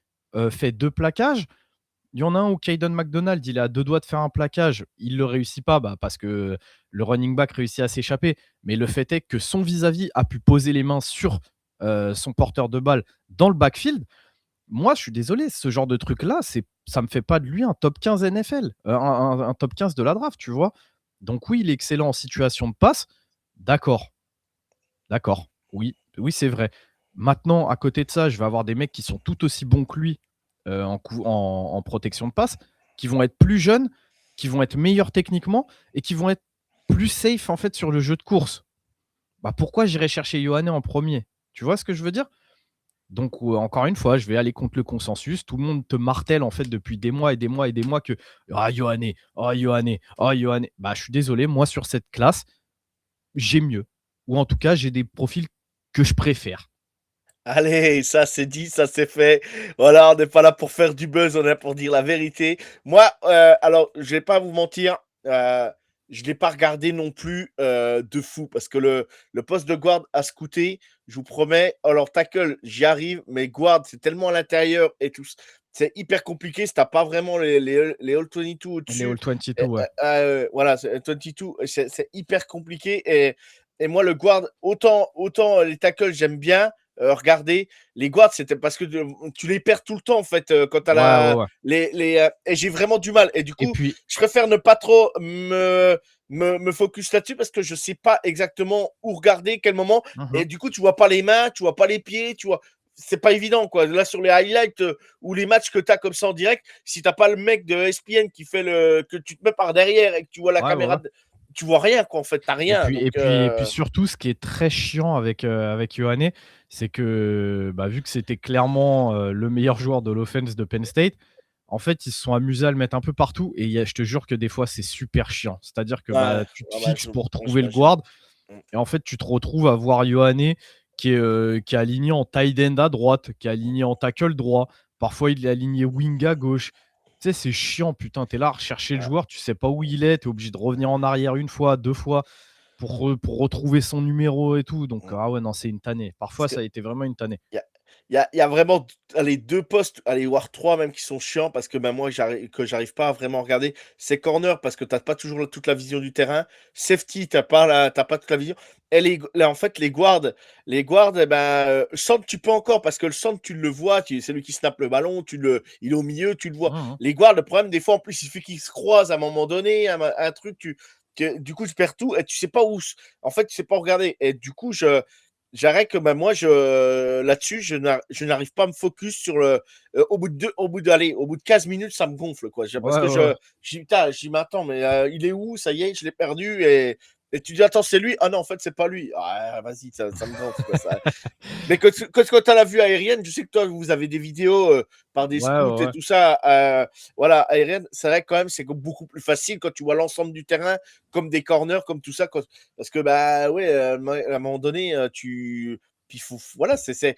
fait 2 plaquages. Il y en a un où Caden McDonald, il est à 2 doigts de faire un plaquage. Il ne le réussit pas parce que le running back réussit à s'échapper. Mais le fait est que son vis-à-vis a pu poser les mains sur son porteur de balle dans le backfield. Moi, je suis désolé, ce genre de truc-là, ça ne me fait pas de lui un top 15 NFL, un top 15 de la draft, tu vois. Donc oui, il est excellent en situation de passe. D'accord, d'accord. Oui, oui, c'est vrai. Maintenant, à côté de ça, je vais avoir des mecs qui sont tout aussi bons que lui en protection de passe, qui vont être plus jeunes, qui vont être meilleurs techniquement et qui vont être plus safe en fait sur le jeu de course. Bah, pourquoi j'irais chercher Yohanné en premier? Tu vois ce que je veux dire? Donc, encore une fois, je vais aller contre le consensus. Tout le monde te martèle en fait depuis des mois et des mois et des mois que ah Yohanné, ah Yohanné, ah Yohanné. Bah, je suis désolé, moi sur cette classe, j'ai mieux. Ou en tout cas, j'ai des profils que je préfère. Allez, ça c'est dit, ça c'est fait. Voilà, on n'est pas là pour faire du buzz, on est là pour dire la vérité. Moi, alors, je vais pas vous mentir, je l'ai pas regardé non plus de fou parce que le poste de guard a scouté, je vous promets. Alors, tackle, j'y arrive, mais guard, c'est tellement à l'intérieur et tout. C'est hyper compliqué si t'as pas vraiment les All 22 Les All au-dessus. 22, ouais. Voilà, 22, c'est hyper compliqué. Et moi, le guard, autant les tackles, j'aime bien. Regardez, les guards, c'était parce que tu les perds tout le temps, en fait, quand tu as Ouais, ouais, ouais. et j'ai vraiment du mal. Et du Et coup, puis, je préfère ne pas trop me focus là-dessus parce que je sais pas exactement où regarder, quel moment. mhm. Et du coup, tu vois pas les mains, tu vois pas les pieds, tu vois. C'est pas évident, quoi. Là, sur les highlights ou les matchs que tu as comme ça en direct, si t'as pas le mec de ESPN qui fait que tu te mets par derrière et que tu vois la Ouais, ouais, caméra, ouais. tu vois rien, quoi, en fait. T'as rien. Donc, Et puis surtout, ce qui est très chiant avec Yohanné, c'est que bah, vu que c'était clairement le meilleur joueur de l'offense de Penn State, en fait, ils se sont amusés à le mettre un peu partout. Et je te jure que des fois, c'est super chiant. C'est-à-dire que ouais, bah, tu te ouais, bah, fixes pour trouver le j'imagine. guard. Et en fait, tu te retrouves à voir Yohanné qui est aligné en tight end à droite, qui est aligné en tackle droit. Parfois, il est aligné wing à gauche. Tu sais, c'est chiant, putain. Tu es là à rechercher le Ouais. joueur, tu sais pas où il est, tu es obligé de revenir en arrière une fois, deux fois pour retrouver son numéro et tout. Donc, ah ouais, non, c'est une tannée. Parce Parfois, que ça a été vraiment une tannée. il y a vraiment allez, 2 postes, allez, voire 3 même qui sont chiants parce que ben, moi, j'arrive pas à vraiment regarder. C'est corner parce que tu pas toujours toute la vision du terrain. Safety, t'as pas toute la vision. Et là, en fait, les guards eh ben, centre, tu peux encore parce que le centre, tu le vois, c'est lui qui snappe le ballon, il est au milieu, tu le vois. Mhm. Les guards, le problème, des fois, en plus, il suffit qu'ils se croisent à un moment donné, un truc, du coup, je perds tout et tu sais pas où. En fait, tu sais pas regarder. Et du coup, j'arrête que bah, moi, là-dessus, je n'arrive pas à me focus sur le. Au bout de 15 minutes, ça me gonfle, quoi. Parce Ouais, que ouais, ouais. je dis, mais attends, mais il est où? Ça y est, je l'ai perdu. Et tu dis, attends, c'est lui? Ah non, en fait, c'est pas lui. Ah, vas-y, ça me gonfle, quoi. Ça. Mais quand tu as la vue aérienne, je sais que toi, vous avez des vidéos par des Ouais, scouts ouais, et ouais. tout ça. Voilà, aérienne, c'est vrai quand même, c'est beaucoup plus facile quand tu vois l'ensemble du terrain, comme des corners, comme tout ça. Parce que, bah ouais, à un moment donné, Puis voilà, c'est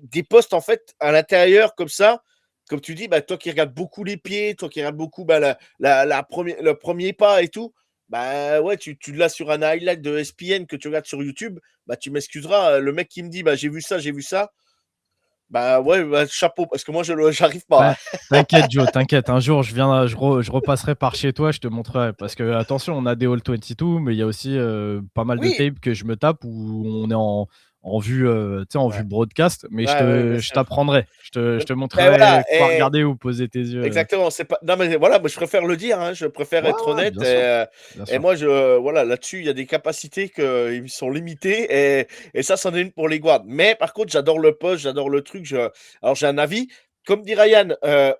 des postes en fait à l'intérieur comme ça. Comme tu dis, bah, toi qui regardes beaucoup les pieds, toi qui regardes beaucoup bah, le premier pas et tout, bah ouais, tu l'as sur un highlight de ESPN que tu regardes sur YouTube, bah tu m'excuseras, le mec qui me dit bah j'ai vu ça, bah ouais, bah, chapeau, parce que moi j'arrive pas, Ouais, hein. t'inquiète Joe, t'inquiète. Un jour, je repasserai par chez toi, je te montrerai. Parce que attention, on a des All-22, mais il y a aussi pas mal de Oui, tapes que je me tape où on est en vue, tu sais, en vue ouais, broadcast. Mais ouais, bien je sûr. t'apprendrai. Je te Ben montrerai voilà, quoi regarder ou poser tes yeux. exactement, c'est pas non mais voilà, moi je préfère le dire, hein, je préfère Ouais, être ouais, honnête bien sûr, bien et sûr. moi voilà, là-dessus, il y a des capacités qui sont limitées et ça, c'en est une pour les guards. Mais par contre, j'adore le poste, j'adore le truc, alors j'ai un avis, comme dit Ryan,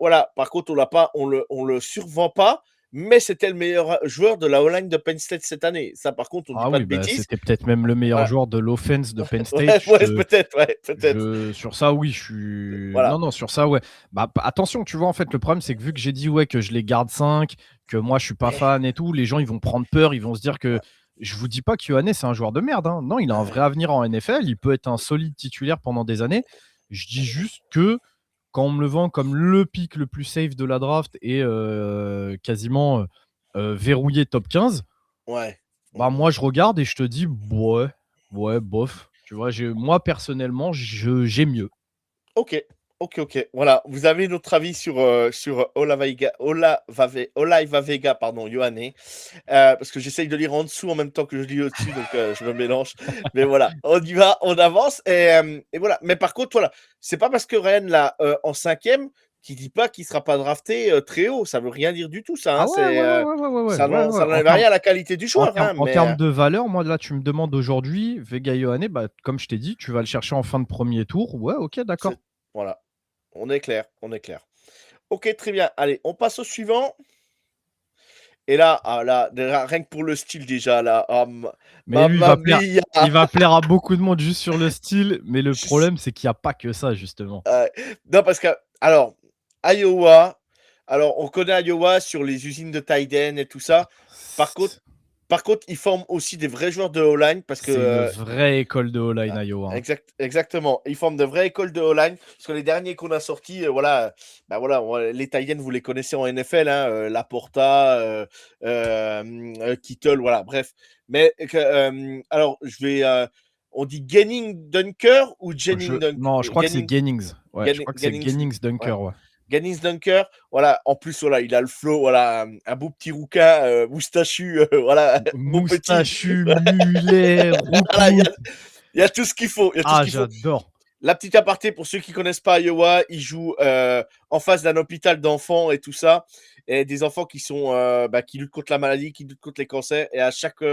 voilà, par contre, on le survend pas, mais c'était le meilleur joueur de la O-line de Penn State cette année. Ça, par contre, on dit Ah pas oui, de bah, bêtises. c'était peut-être même le meilleur Voilà. joueur de l'offense de Penn State. Ouais, ouais, peut-être, ouais, peut-être. Sur ça, oui, je suis. Non, Voilà. non, sur ça, ouais. Bah, attention, tu vois, en fait, le problème, c'est que vu que j'ai dit, ouais, que je les garde 5, que moi, je suis pas Eh, fan et tout, les gens, ils vont prendre peur, ils vont se dire que. ouais, Je vous dis pas que Ioane, c'est un joueur de merde, hein. Non, il a un vrai ouais, avenir en NFL. Il peut être un solide titulaire pendant des années. Je dis juste que quand on me le vend comme le pick le plus safe de la draft et quasiment verrouillé top 15, ouais. bah moi je regarde et je te dis ouais, ouais, bof. Tu vois, moi personnellement, j'ai mieux. OK. OK, OK. Voilà, vous avez notre avis sur Olaiva Vega, pardon, Ioane. Parce que j'essaye de lire en dessous en même temps que je lis au-dessus, donc je me mélange. Mais voilà, on y va, on avance et voilà. Mais par contre, voilà, c'est pas parce que Ryan l'a, en 5e qu'il dit pas qu'il sera pas drafté, très haut. Ça veut rien dire du tout ça, Ah hein. ouais, ouais, ouais, ouais, ouais, ouais, ouais, ouais, ouais. Ça n'enlève rien à la qualité du joueur, hein, En mais termes de valeur, moi là, tu me demandes aujourd'hui, Vega Ioane, bah, comme je t'ai dit, tu vas le chercher en fin de premier tour. Ouais, ok, d'accord. c'est voilà, on est clair, on est clair. OK, très bien. Allez, on passe au suivant. Et là, ah là, rien que pour le style déjà là, ah Mais lui, mamma mia! il va plaire à beaucoup de monde juste sur le style, mais le problème, c'est qu'il n'y a pas que ça, justement. Non parce que alors, Iowa, alors on connaît Iowa sur les usines de Tyden et tout ça. Par contre ils forment aussi des vrais joueurs de O-line parce que, C'est une vraie école de O-line, ah, Iowa, hein. exactement. Ils forment de vraies écoles de O-line. Parce que les derniers qu'on a sortis, voilà, bah voilà, les Titans, vous les connaissez en NFL, hein, Laporta, Kittle, voilà, bref. Mais alors, on dit Genning Dunker ou Non, je crois que c'est Gennings. Ouais, je crois que c'est Gennings, Gennings ouais. Dunker, ouais. Gennings Dunker, voilà. En plus, voilà, il a le flow, voilà, un beau petit rouquin, moustachu, voilà, beau petit. Moustachu, mulet, Voilà, roucoute. il y a tout ce qu'il faut. Il y a tout ce Ah, qu'il faut. j'adore. La petite aparté pour ceux qui connaissent pas Iowa, ils jouent en face d'un hôpital d'enfants et tout ça, et des enfants qui sont qui luttent contre la maladie, qui luttent contre les cancers, et à chaque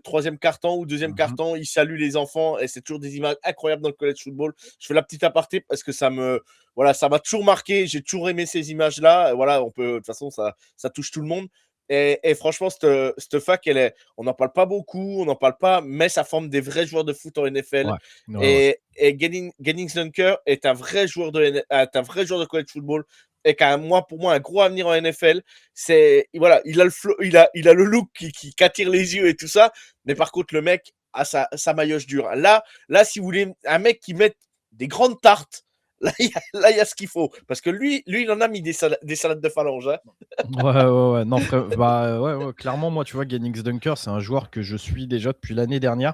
troisième carton ou deuxième Mhm. carton, ils saluent les enfants, et c'est toujours des images incroyables dans le college football. Je fais la petite aparté parce que ça m'a toujours marqué. J'ai toujours aimé ces images-là. Voilà, de toute façon, ça touche tout le monde. Et franchement, cette fac, on n'en parle pas beaucoup, on n'en parle pas, mais ça forme des vrais joueurs de foot en NFL. Ouais, ouais, ouais. Et Gennings Dunker est un vrai joueur un vrai joueur de college football et qui a pour moi un gros avenir en NFL. Voilà, il a le flow, il a le look qui attire les yeux et tout ça, mais par contre le mec a sa maillotche dure. Là, si vous voulez un mec qui met des grandes tartes, là il y a ce qu'il faut parce que lui il en a mis des salades de phalange, hein. Ouais, ouais, ouais. Non, frère, bah, ouais, ouais. Clairement, moi, tu vois, Gennings Dunker, c'est un joueur que je suis déjà depuis l'année dernière.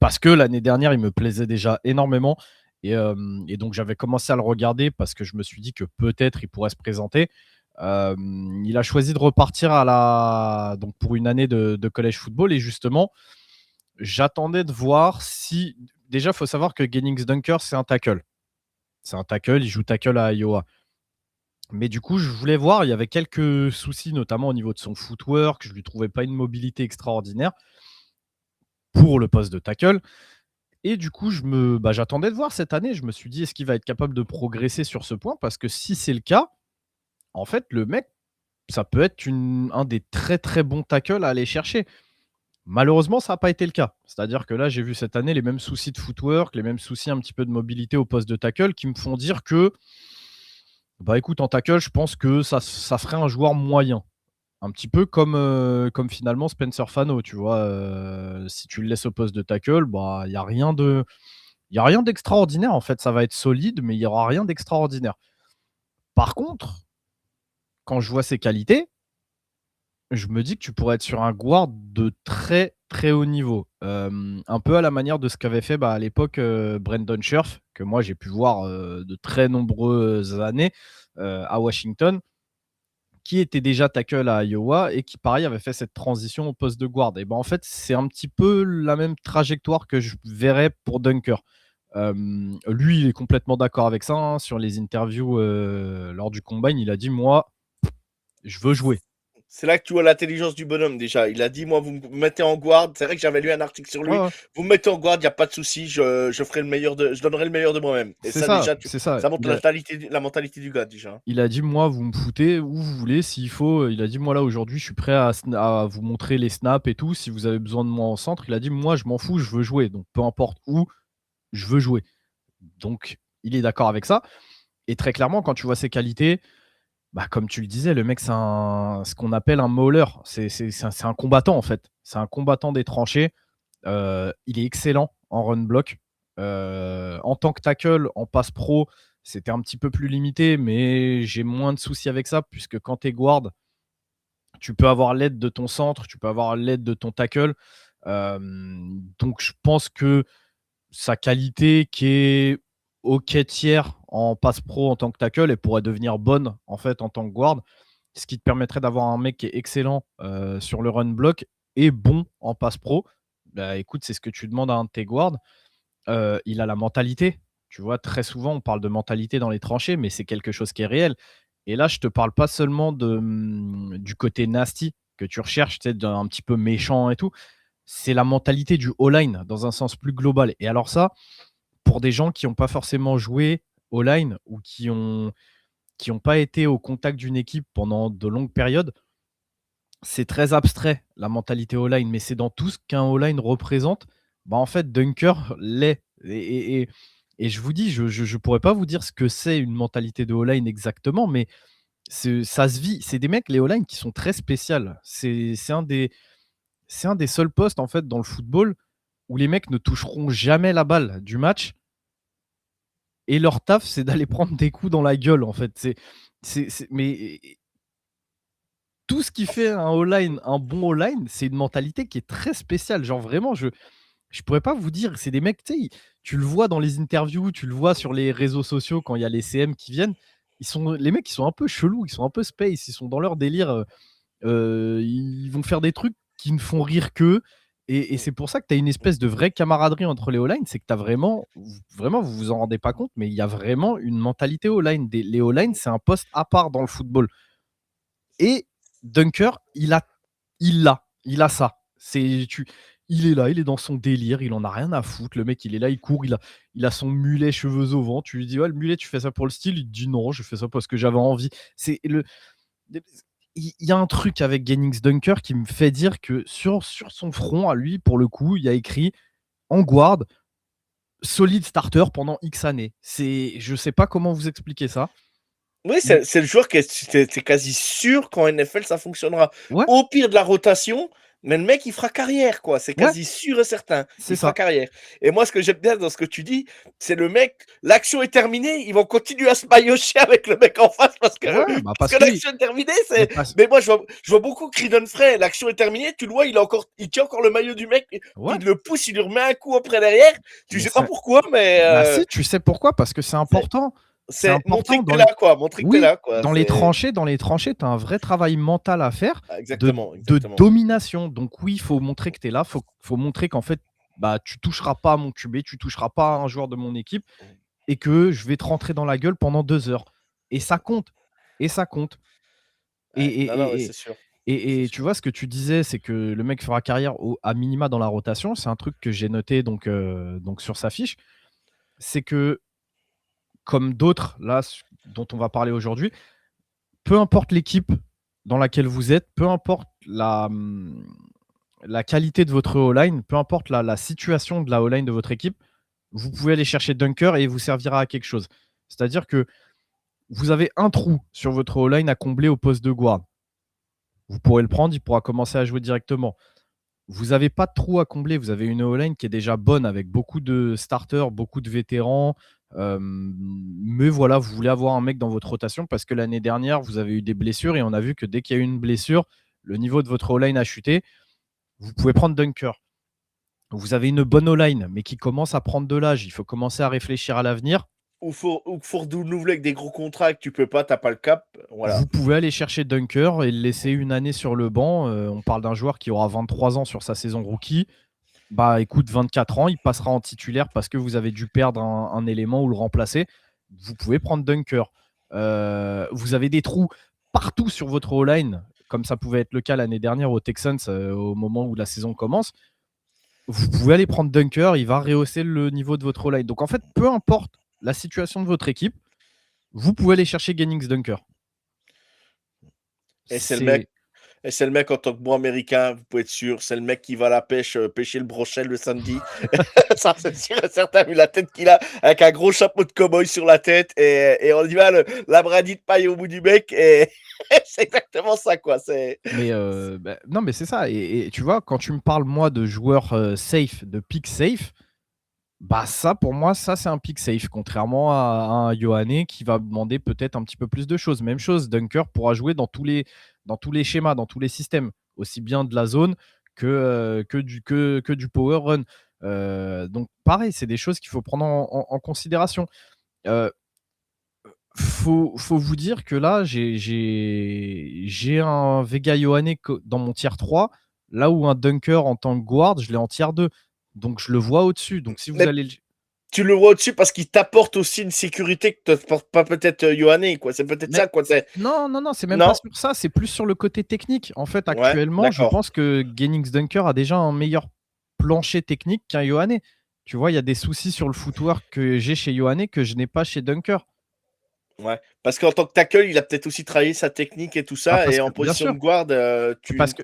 Parce que l'année dernière, il me plaisait déjà énormément. Et donc, j'avais commencé à le regarder parce que je me suis dit que peut-être il pourrait se présenter. Il a choisi de repartir donc pour une année de college football. Et justement, j'attendais de voir si. Déjà, il faut savoir que Gennings Dunker, c'est un tackle. C'est un tackle, il joue tackle à Iowa. Mais du coup, je voulais voir, il y avait quelques soucis, notamment au niveau de son footwork. Je lui trouvais pas une mobilité extraordinaire pour le poste de tackle. Et du coup, j'attendais de voir cette année. Je me suis dit, est-ce qu'il va être capable de progresser sur ce point? Parce que si c'est le cas, en fait, le mec, ça peut être un des très très bons tackles à aller chercher. Malheureusement, ça n'a pas été le cas. C'est-à-dire que là, j'ai vu cette année les mêmes soucis de footwork, les mêmes soucis un petit peu de mobilité au poste de tackle qui me font dire que, bah écoute, en tackle, je pense que ça ferait un joueur moyen. Un petit peu comme finalement Spencer Fano, tu vois. Si tu le laisses au poste de tackle, bah il y a rien d'extraordinaire en fait. Ça va être solide, mais il y aura rien d'extraordinaire. Par contre, quand je vois ses qualités, je me dis que tu pourrais être sur un guard de très, très haut niveau. Un peu à la manière de ce qu'avait fait, à l'époque, Brandon Scherf, que moi j'ai pu voir, de très nombreuses années, à Washington, qui était déjà tackle à Iowa et qui pareil avait fait cette transition au poste de guard. Et ben en fait, c'est un petit peu la même trajectoire que je verrais pour Dunker. Lui, il est complètement d'accord avec ça, hein. Sur les interviews, lors du combine, il a dit: «Moi, je veux jouer». C'est là que tu vois l'intelligence du bonhomme déjà. Il a dit, moi, vous me mettez en garde. C'est vrai que j'avais lu un article sur Ouais, lui. ouais, Vous me mettez en garde, il n'y a pas de souci. Je ferai je donnerai le meilleur de moi-même. Et c'est ça, ça, déjà, c'est ça. ça montre la mentalité du gars, déjà. Il a dit: «Moi, vous me foutez où vous voulez, s'il faut». Il a dit: «Moi, là, aujourd'hui, je suis prêt à vous montrer les snaps et tout, si vous avez besoin de moi en centre». Il a dit: «Moi, je m'en fous, je veux jouer, donc peu importe où, je veux jouer». Donc il est d'accord avec ça et très clairement, quand tu vois ses qualités, comme tu le disais, le mec, c'est ce qu'on appelle un mauler. C'est un combattant, en fait. C'est un combattant des tranchées. Il est excellent en run block. En tant que tackle, en passe pro, c'était un petit peu plus limité, mais j'ai moins de soucis avec ça, puisque quand tu es guard, tu peux avoir l'aide de ton centre, tu peux avoir l'aide de ton tackle. Donc je pense que sa qualité qui est OK tiers en passe pro en tant que tackle, elle pourrait devenir bonne en fait en tant que guard, ce qui te permettrait d'avoir un mec qui est excellent sur le run block et bon en passe pro. Bah, écoute, c'est ce que tu demandes à un de tes guards. Il a la mentalité. Tu vois, très souvent, on parle de mentalité dans les tranchées, mais c'est quelque chose qui est réel. Et là, je te parle pas seulement du côté nasty que tu recherches, tu sais, d'un petit peu méchant et tout. C'est la mentalité du all-line dans un sens plus global. Et alors ça, pour des gens qui n'ont pas forcément joué all-line ou qui ont pas été au contact d'une équipe pendant de longues périodes, c'est très abstrait la mentalité all-line, mais c'est dans tout ce qu'un all-line représente. En fait, Dunker l'est. Et je vous dis, je pourrais pas vous dire ce que c'est une mentalité de all-line exactement, mais ça se vit. C'est des mecs, les all-line, qui sont très spéciales. C'est un des seuls postes en fait dans le football où les mecs ne toucheront jamais la balle du match et leur taf, c'est d'aller prendre des coups dans la gueule en fait. Mais tout ce qui fait un bon all-line, c'est une mentalité qui est très spéciale. Genre vraiment, je pourrais pas vous dire, c'est des mecs, tu sais, tu le vois dans les interviews, tu le vois sur les réseaux sociaux quand il y a les CM qui viennent. Les mecs, ils sont un peu chelous, ils sont un peu space, ils sont dans leur délire. Ils vont faire des trucs qui ne font rire qu'eux. Et c'est pour ça que tu as une espèce de vraie camaraderie entre les O-line. C'est que tu as vraiment, vous vous en rendez pas compte, mais il y a vraiment une mentalité O-line. Les O-line, c'est un poste à part dans le football. Et Dunker, il a ça. Il est là, il est dans son délire, il en a rien à foutre. Le mec, il est là, il court, il a son mulet cheveux au vent. Tu lui dis, ouais, le mulet, tu fais ça pour le style. Il te dit, non, je fais ça parce que j'avais envie. C'est le, il y a un truc avec Gennings Dunker qui me fait dire que sur son front, à lui, pour le coup, il y a écrit en guard, solide starter pendant X années. Je sais pas comment vous expliquer ça. Oui, Mais c'est le joueur qui c'est quasi sûr qu'en NFL, ça fonctionnera. ouais, Au pire de la rotation, mais le mec, il fera carrière, quoi. C'est ouais, quasi sûr et certain. c'est Il fera ça. carrière. Et moi, ce que j'aime bien dans ce que tu dis, c'est le mec, l'action est terminée, ils vont continuer à se maillotcher avec le mec en face Ouais, parce que l'action est terminée. mais C'est... parce Mais moi, je vois beaucoup Creedon Frey, l'action est terminée, tu le vois, il tient encore le maillot du mec, ouais, il le pousse, il lui remet un coup après derrière. Tu mais sais pas ça pourquoi, mais si, tu sais pourquoi? Parce que c'est c'est important. C'est c'est montrer important que t'es là, quoi. Montrer que t'es oui, là, quoi. dans les tranchées, tu as un vrai travail mental à faire Ah, exactement, de exactement. domination. Donc oui, il faut montrer que tu es là, faut montrer qu'en fait, tu toucheras pas à mon QB, tu toucheras pas à un joueur de mon équipe et que je vais te rentrer dans la gueule pendant 2 heures. Et ça compte. et ça compte. Et, Ouais, et, non, non, ouais, et, c'est et, sûr. C'est et tu sûr. vois, ce que tu disais, c'est que le mec fera carrière à minima dans la rotation. C'est un truc que j'ai noté donc sur sa fiche. C'est que, comme d'autres, là, dont on va parler aujourd'hui, peu importe l'équipe dans laquelle vous êtes, peu importe la qualité de votre O-line, peu importe la situation de la O-line de votre équipe, vous pouvez aller chercher Dunker et il vous servira à quelque chose. C'est-à-dire que vous avez un trou sur votre O-line à combler au poste de guard. Vous pourrez le prendre, il pourra commencer à jouer directement. Vous n'avez pas de trou à combler, vous avez une O-line qui est déjà bonne avec beaucoup de starters, beaucoup de vétérans. Mais voilà, vous voulez avoir un mec dans votre rotation parce que l'année dernière, vous avez eu des blessures et on a vu que dès qu'il y a eu une blessure, le niveau de votre O-line a chuté. Vous pouvez prendre Dunker. Vous avez une bonne O-line, mais qui commence à prendre de l'âge. Il faut commencer à réfléchir à l'avenir. Ou faut renouveler avec des gros contrats que tu peux pas, t'as pas le cap. Voilà. Vous pouvez aller chercher Dunker et le laisser une année sur le banc. On parle d'un joueur qui aura 23 ans sur sa saison rookie. Bah écoute, 24 ans, il passera en titulaire parce que vous avez dû perdre un élément ou le remplacer. Vous pouvez prendre Dunker. Vous avez des trous partout sur votre O-line, comme ça pouvait être le cas l'année dernière aux Texans au moment où la saison commence. Vous pouvez aller prendre Dunker, il va rehausser le niveau de votre O-line. Donc en fait, peu importe la situation de votre équipe, vous pouvez aller chercher Gennings Dunker. Et c'est le mec C'est Et c'est le mec en tant que bon américain, vous pouvez être sûr, c'est le mec qui va à la pêche, pêcher le brochet le samedi. Ça, c'est sûr et certain, vu la tête qu'il a, avec un gros chapeau de cow-boy sur la tête, et on y va, la brindille de paille au bout du bec, et c'est exactement ça, quoi. Mais bah, non, mais c'est ça. Et tu vois, quand tu me parles, moi, de joueurs safe, de pick safe, bah ça, pour moi, ça, c'est un pick safe, contrairement à un Yohane qui va demander peut-être un petit peu plus de choses. Même chose, Dunker pourra jouer dans tous les schémas, dans tous les systèmes, aussi bien de la zone que du power run. Donc, pareil, c'est des choses qu'il faut prendre en considération. Euh, faut vous dire que là, j'ai un Vega Yohane dans mon tier 3, là où un Dunker en tant que guard, je l'ai en tier 2. Donc, je le vois au-dessus. Donc, si vous Mais allez. tu le vois au-dessus parce qu'il t'apporte aussi une sécurité que te porte pas peut-être Yohane, quoi. C'est peut-être Mais ça, quoi. non, non, non, c'est même pas Non? sur ça, c'est plus sur le côté technique. En fait, Ouais, actuellement, je d'accord. pense que Gennings Dunker a déjà un meilleur plancher technique qu'un Yohane. Tu vois, il y a des soucis sur le footwork que j'ai chez Yohane que je n'ai pas chez Dunker. Ouais. Parce qu'en tant que tackle, il a peut-être aussi travaillé sa technique et tout Bah ça, parce et que, en bien position sûr, de guard, parce que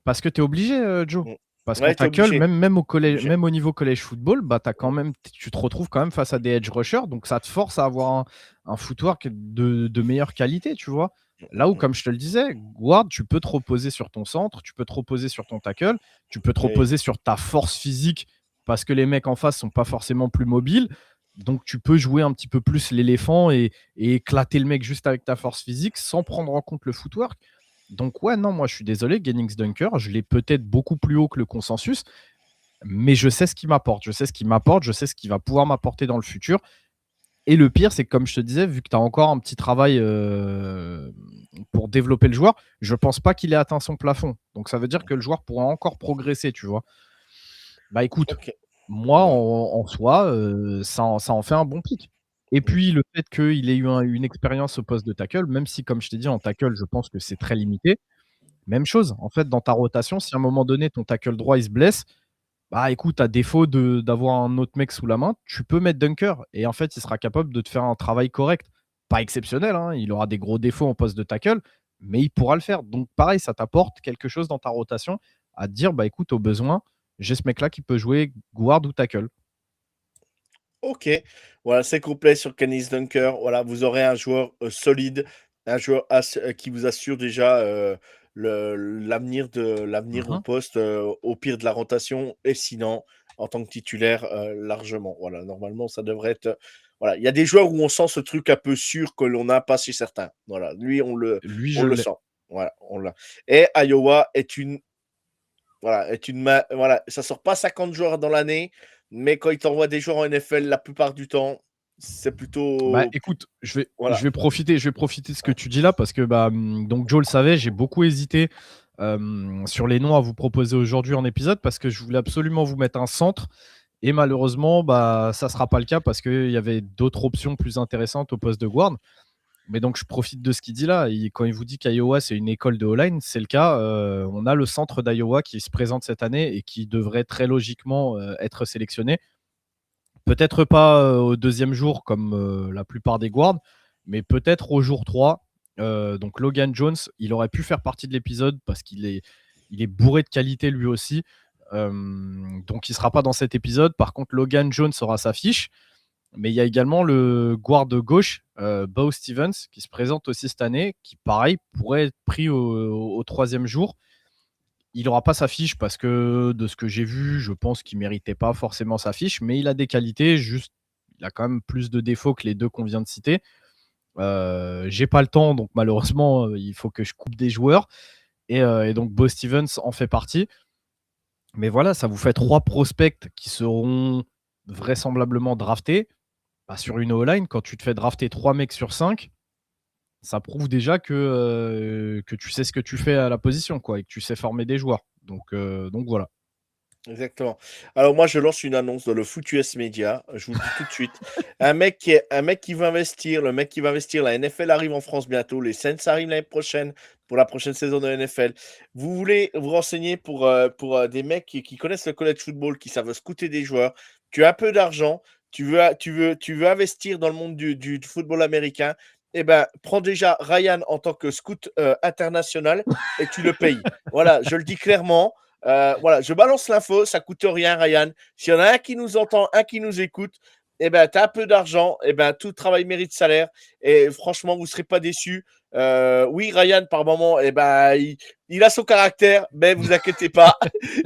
parce que tu es obligé, Joe. Mm. Parce qu'en Ouais, t'es tackle, obligé. même au T'es collège, obligé. même au niveau collège football, bah, Mm. tu te retrouves quand même face à des edge rushers, donc ça te force à avoir un footwork de meilleure qualité, tu vois. Là où, Mm. comme je te le disais, guard, tu peux te reposer sur ton centre, tu peux te reposer sur ton tackle, tu peux te Oui. reposer sur ta force physique parce que les mecs en face sont pas forcément plus mobiles. Donc tu peux jouer un petit peu plus l'éléphant et éclater le mec juste avec ta force physique sans prendre en compte le footwork. Donc ouais, non, moi je suis désolé, Gennings Dunker, je l'ai peut-être beaucoup plus haut que le consensus, mais je sais ce qu'il m'apporte, je sais ce qu'il m'apporte, je sais ce qu'il va pouvoir m'apporter dans le futur. Et le pire, c'est que comme je te disais, vu que tu as encore un petit travail pour développer le joueur, je pense pas qu'il ait atteint son plafond. Donc ça veut dire que le joueur pourra encore progresser, tu vois. Bah écoute, Ok. moi Ouais. en soi, ça en fait un bon pic. Et Mm. puis le fait qu'il ait eu une expérience au poste de tackle, même si comme je t'ai dit en tackle, je pense que c'est très limité. Même chose, en fait, dans ta rotation, si à un moment donné, ton tackle droit, il se blesse, bah écoute, à défaut d'avoir un autre mec sous la main, tu peux mettre Dunker. Et en fait, il sera capable de te faire un travail correct. Pas exceptionnel, hein, il aura des gros défauts en poste de tackle, mais il pourra le faire. Donc pareil, ça t'apporte quelque chose dans ta rotation à te dire, bah écoute, au besoin, j'ai ce mec-là qui peut jouer guard ou tackle. Ok, voilà, c'est complet sur Canis Dunker. Voilà, vous aurez un joueur solide, un joueur qui vous assure déjà l'avenir au Mhm. poste, au pire de la rotation, et sinon, en tant que titulaire, largement. Voilà, normalement, ça devrait être. Voilà, il y a des joueurs où on sent ce truc un peu sûr que l'on n'a pas chez certains. Voilà, lui, Lui, on je le l'ai. sent. Voilà, on l'a. Et Iowa voilà, ça sort pas 50 joueurs dans l'année, mais quand ils t'envoient des joueurs en NFL, la plupart du temps, c'est Bah plutôt. écoute, je Voilà. vais profiter de ce que tu dis là parce que bah, donc Joe le savait, j'ai beaucoup hésité sur les noms à vous proposer aujourd'hui en épisode parce que je voulais absolument vous mettre un centre et malheureusement bah ça sera pas le cas parce qu'il y avait d'autres options plus intéressantes au poste de guard. Mais donc, je profite de ce qu'il dit là. Quand il vous dit qu'Iowa, c'est une école de O-line, c'est le cas. On a le centre d'Iowa qui se présente cette année et qui devrait très logiquement être sélectionné. Peut-être pas au deuxième jour comme la plupart des guards, mais peut-être au jour 3. Donc Logan Jones, il aurait pu faire partie de l'épisode parce il est bourré de qualité lui aussi. Donc il ne sera pas dans cet épisode. Par contre, Logan Jones aura sa fiche. Mais il y a également le guard de gauche, Beau Stevens, qui se présente aussi cette année, qui, pareil, pourrait être pris au troisième jour. Il n'aura pas sa fiche parce que, de ce que j'ai vu, je pense qu'il ne méritait pas forcément sa fiche, mais il a des qualités, juste il a quand même plus de défauts que les deux qu'on vient de citer. J'ai pas le temps, donc malheureusement, il faut que je coupe des joueurs. Et donc, Beau Stevens en fait partie. Mais voilà, ça vous fait 3 prospects qui seront vraisemblablement draftés. Sur une O-line, quand tu te fais drafter 3 mecs sur 5, ça prouve déjà que tu sais ce que tu fais à la position, quoi, et que tu sais former des joueurs. Donc voilà. Exactement. Alors moi, je lance une annonce dans le Foot US Media. Je vous le dis tout de suite. Un mec qui veut investir, le mec qui va investir, la NFL arrive en France bientôt, les Saints arrivent l'année prochaine pour la prochaine saison de la NFL. Vous voulez vous renseigner pour des mecs qui connaissent le college football, qui savent scouter des joueurs. Tu as un peu d'argent, tu veux investir dans le monde du football américain. Eh ben, prends déjà Ryan en tant que scout international et tu le payes. Voilà, je le dis clairement. Voilà, je balance l'info, ça coûte rien, Ryan. S'il y en a un qui nous entend, un qui nous écoute, eh ben, tu as un peu d'argent, eh ben, tout travail mérite salaire. Et franchement, vous ne serez pas déçus. Oui, Ryan, par moment, eh ben, il a son caractère, mais vous inquiétez pas.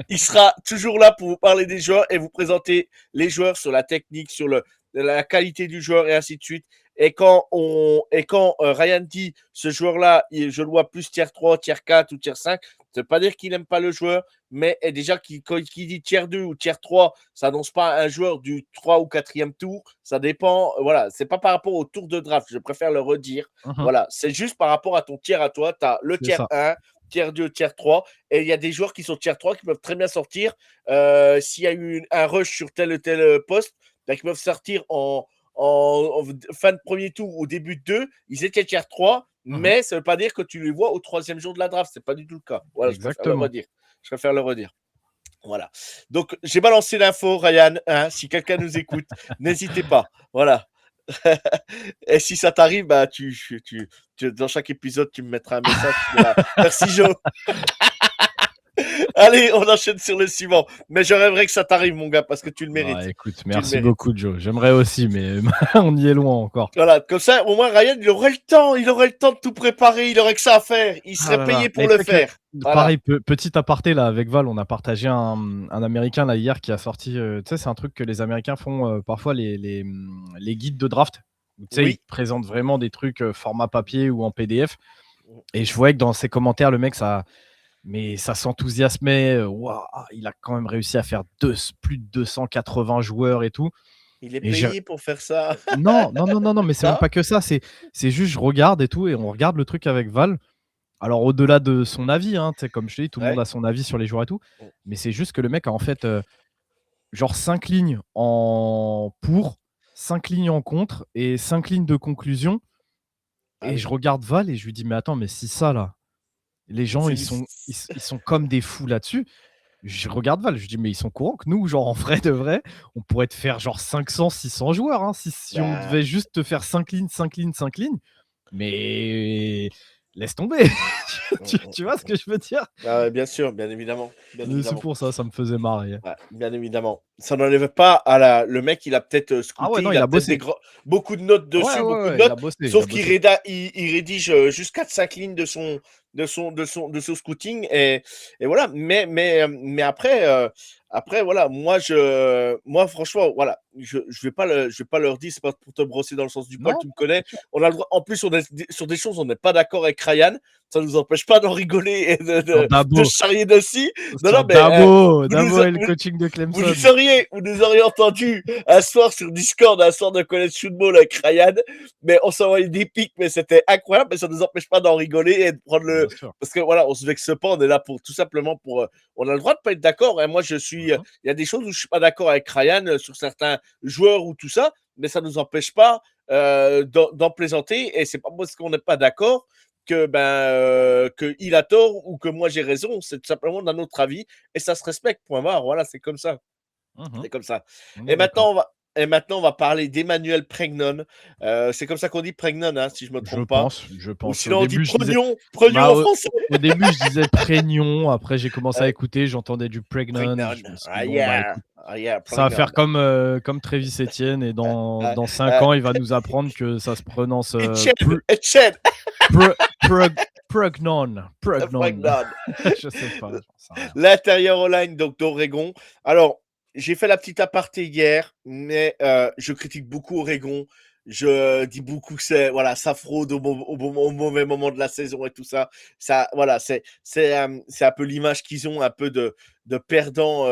Il sera toujours là pour vous parler des joueurs et vous présenter les joueurs sur la technique, sur la qualité du joueur et ainsi de suite. Et quand Ryan dit ce joueur-là, je le vois plus tier 3, tier 4 ou tier 5, ça ne veut pas dire qu'il n'aime pas le joueur, mais déjà, quand il dit tier 2 ou tier 3, ça n'annonce pas un joueur du 3 ou 4e tour. Ça dépend. Voilà, c'est pas par rapport au tour de draft. Je préfère le redire. Voilà, c'est juste par rapport à ton tier à toi. Tu as le tier 1, tier 2, tier 3. Et il y a des joueurs qui sont tier 3 qui peuvent très bien sortir. S'il y a eu un rush sur tel ou tel poste, ben, qui peuvent sortir en fin de premier tour ou début de 2. Ils étaient tier 3. Mais ça ne veut pas dire que tu les vois au 3e jour de la draft. Ce n'est pas du tout le cas. Voilà, exactement. Je préfère le redire. Voilà. Donc, j'ai balancé l'info, Ryan. Hein, si quelqu'un nous écoute, n'hésitez pas. Voilà. Et si ça t'arrive, bah, dans chaque épisode, tu me mettras un message. Merci, Joe. Allez, on enchaîne sur le suivant. Mais je rêverais que ça t'arrive, mon gars, parce que tu le mérites. Écoute, merci beaucoup, Joe. J'aimerais aussi, mais on y est loin encore. Voilà, comme ça, au moins, Ryan, il aurait le temps de tout préparer. Il aurait que ça à faire. Il serait payé pour le faire. Pareil, petit aparté, là, avec Val, on a partagé un Américain, là, hier, qui a sorti... tu sais, c'est un truc que les Américains font parfois, les guides de draft. Tu sais, ils présentent vraiment des trucs format papier ou en PDF. Et je voyais que dans ses commentaires, le mec, ça s'enthousiasmait. Il a quand même réussi à faire plus de 280 joueurs et tout. Il est payé pour faire ça. Non, mais c'est même pas que ça. C'est juste, je regarde et tout, et on regarde le truc avec Val. Alors, au-delà de son avis, hein, comme je te dis, tout le monde a son avis sur les joueurs et tout. Mais c'est juste que le mec a en fait genre 5 lignes en pour, 5 lignes en contre et 5 lignes de conclusion. Et je regarde Val et je lui dis, mais attends, mais si ça là, les gens ils sont comme des fous là-dessus. Je regarde Val, je dis, mais ils sont courants que nous, genre en vrai de vrai, on pourrait te faire genre 500, 600 joueurs, hein, si on devait juste te faire 5 lignes, 5 lignes, 5 lignes. Mais laisse tomber. tu vois ce que je veux dire? Bien sûr, bien évidemment. C'est pour ça me faisait marrer. Ouais, bien évidemment. Ça n'enlève pas à le mec, il a peut-être scouté, il a bossé. beaucoup de notes dessus, beaucoup de notes, sauf qu'il rédige juste 4-5 lignes de son scouting et voilà. Mais après voilà, moi franchement voilà, je vais pas leur dire, c'est pas pour te brosser dans le sens du poil, tu me connais. On a le droit, en plus sur des choses on n'est pas d'accord avec Ryan, ça nous empêche pas d'en rigoler et de charrier dessus. Dabo et le coaching de Clemson. Vous nous auriez entendu un soir sur Discord, un soir de college football avec Ryan, mais on s'envoyait des pics, mais c'était incroyable, mais ça nous empêche pas d'en rigoler et de prendre parce que voilà, on se vexe pas, on est là pour tout simplement pour on a le droit de pas être d'accord. Et moi, il y a des choses où je suis pas d'accord avec Ryan sur certains joueurs ou tout ça, mais ça nous empêche pas d'en plaisanter, et c'est pas parce qu'on n'est pas d'accord que il a tort ou que moi j'ai raison. C'est tout simplement d'un autre avis et ça se respecte. Point barre. Voilà, c'est comme ça. Mmh. C'est comme ça. On Et est d'accord. maintenant, on va parler d'Emmanuel Pregnon. C'est comme ça qu'on dit Pregnon, hein, si je me Je trompe pas. pense, je Ou pense. Au sinon, on dit début, je disais Prognon, Prognon bah, en français. au début, je disais Prégnon, après j'ai commencé à Euh, écouter, j'entendais du Pregnon, Pregnon. je me suis dit: Ah, «Bon, bah, yeah. écoute, Ah, yeah, ça va Pregnon. faire comme Travis Etienne et Euh, dans 5 euh, ans, il va nous apprendre que ça se prononce, Etienne, Etienne, Pre Pregnon, Pregnon». Pregnon. Je sais pas, j'en sais rien. L'intérieur online donc d'Oregon. Alors, j'ai fait la petite aparté hier, mais je critique beaucoup Oregon. Je dis beaucoup que c'est voilà, ça fraude au mauvais moment de la saison et tout ça. Ça voilà, c'est un peu l'image qu'ils ont, un peu de perdants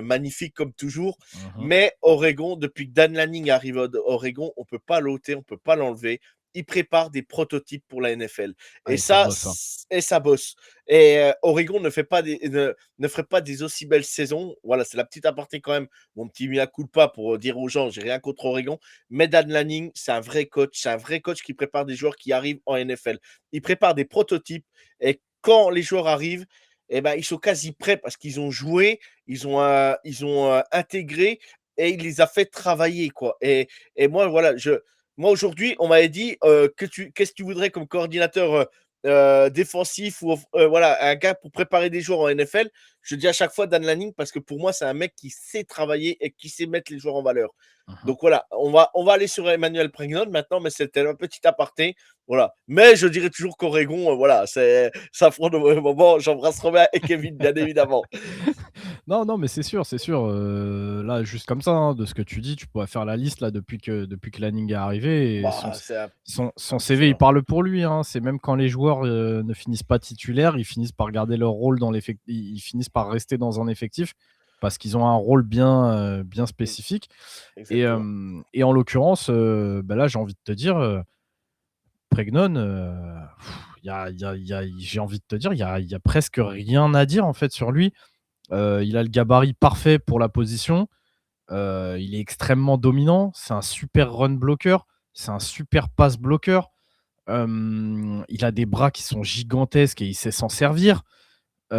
magnifiques comme toujours. Mmh. Mais Oregon, depuis que Dan Lanning arrive à Oregon, on peut pas l'ôter, on peut pas l'enlever. Il prépare des prototypes pour la NFL. Ah Et et ça ça, bosse, hein. et ça bosse. Et Oregon ne ferait pas des aussi belles saisons. Voilà, c'est la petite aparté quand même. Mon petit mea culpa pour dire aux gens, j'ai rien contre Oregon. Mais Dan Lanning, c'est un vrai coach. C'est un vrai coach qui prépare des joueurs qui arrivent en NFL. Il prépare des prototypes. Et quand les joueurs arrivent, eh ben, ils sont quasi prêts parce qu'ils ont joué, ils ont intégré et il les a fait travailler, quoi. Et moi, voilà, moi aujourd'hui, on m'avait dit qu'est-ce que tu voudrais comme coordinateur défensif ou voilà, un gars pour préparer des joueurs en NFL. Je dis à chaque fois Dan Lanning parce que pour moi, c'est un mec qui sait travailler et qui sait mettre les joueurs en valeur. Mmh. Donc voilà, on va aller sur Emmanuel Pregnon maintenant, mais c'était un petit aparté. Voilà. Mais je dirais toujours qu'Oregon, voilà, ça affronte au moment. J'embrasse Robert et Kevin, bien évidemment. Non, non, mais c'est sûr, là, juste comme ça, hein, de ce que tu dis, tu pourrais faire la liste là depuis que Lanning est arrivé et Bah, c'est son CV, il impressionnant. parle pour lui, hein. C'est même quand les joueurs, ne finissent pas titulaires, ils finissent par garder leur rôle dans ils finissent par rester dans un effectif parce qu'ils ont un rôle bien Mm, spécifique exactement. et en l'occurrence, bah, là, j'ai envie de te dire, Pregnon, j'ai envie de te dire, il y a presque rien à dire en fait sur lui. Il a le gabarit parfait pour la position. Il est extrêmement dominant. C'est un super run blocker. C'est un super pass blocker. Il a des bras qui sont gigantesques et il sait s'en servir. C'est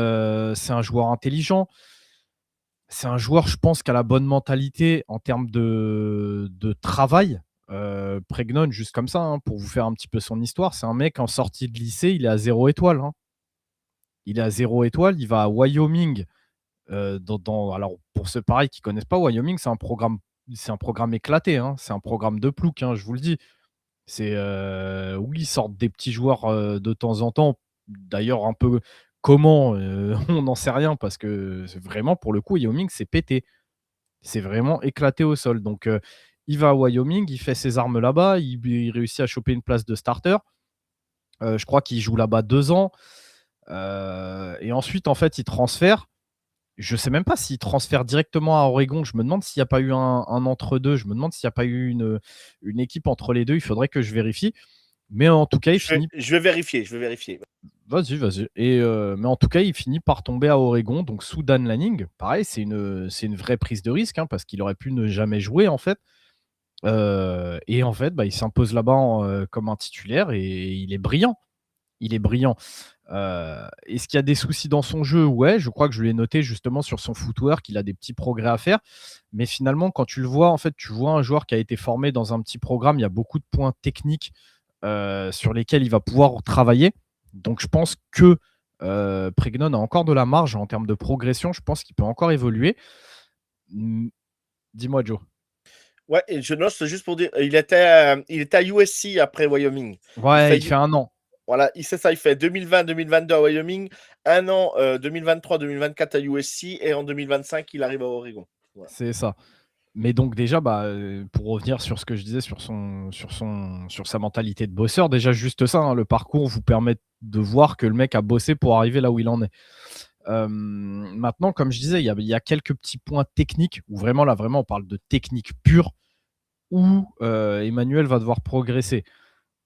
un joueur intelligent. C'est un joueur, je pense, qui a la bonne mentalité en termes de travail. Pregnon, juste comme ça, hein, pour vous faire un petit peu son histoire, c'est un mec en sortie de lycée, il est à 0 étoile, hein. Il est à 0 étoile, il va à Wyoming. Alors, pour ceux pareil qui connaissent pas, Wyoming, c'est un programme éclaté, hein. C'est un programme de plouc, hein, je vous le dis. Oui, ils sortent des petits joueurs de temps en temps. D'ailleurs, un peu comment, on n'en sait rien parce que c'est vraiment, pour le coup, Wyoming, c'est pété. C'est vraiment éclaté au sol. Donc, il va à Wyoming, il fait ses armes là-bas, il réussit à choper une place de starter. Je crois qu'il joue là-bas 2 ans. Et ensuite, en fait, il transfère. Je sais même pas s'il transfère directement à Oregon. Je me demande s'il n'y a pas eu un entre-deux. Je me demande s'il n'y a pas eu une équipe entre les deux. Il faudrait que je vérifie. Mais en tout cas, il finit. Je vais vérifier, je vais vérifier. Vas-y, vas-y. Mais en tout cas, il finit par tomber à Oregon. Donc, sous Dan Lanning, pareil, c'est une vraie prise de risque, hein, parce qu'il aurait pu ne jamais jouer, en fait. Et en fait, bah, il s'impose là-bas comme un titulaire et il est brillant. Il est brillant. Est-ce qu'il y a des soucis dans son jeu? Ouais, je crois que je l'ai noté justement sur son footwork, il a des petits progrès à faire. Mais finalement, quand tu le vois, en fait, tu vois un joueur qui a été formé dans un petit programme, il y a beaucoup de points techniques sur lesquels il va pouvoir travailler. Donc je pense que Pregnon a encore de la marge en termes de progression. Je pense qu'il peut encore évoluer. Mm, Dis-moi, Joe. Ouais, et je note, c'est juste pour dire, il était à USC après Wyoming. Il Ouais, fait, il fait un an. voilà, c'est ça, il fait 2020-2022 à Wyoming, un an 2023-2024 à USC, et en 2025, il arrive à Oregon. Voilà. C'est ça. Mais donc déjà, bah, pour revenir sur ce que je disais sur sa mentalité de bosseur, déjà juste ça, hein, le parcours vous permet de voir que le mec a bossé pour arriver là où il en est. Maintenant, comme je disais, il y a quelques petits points techniques où vraiment là, vraiment, on parle de technique pure où Emmanuel va devoir progresser.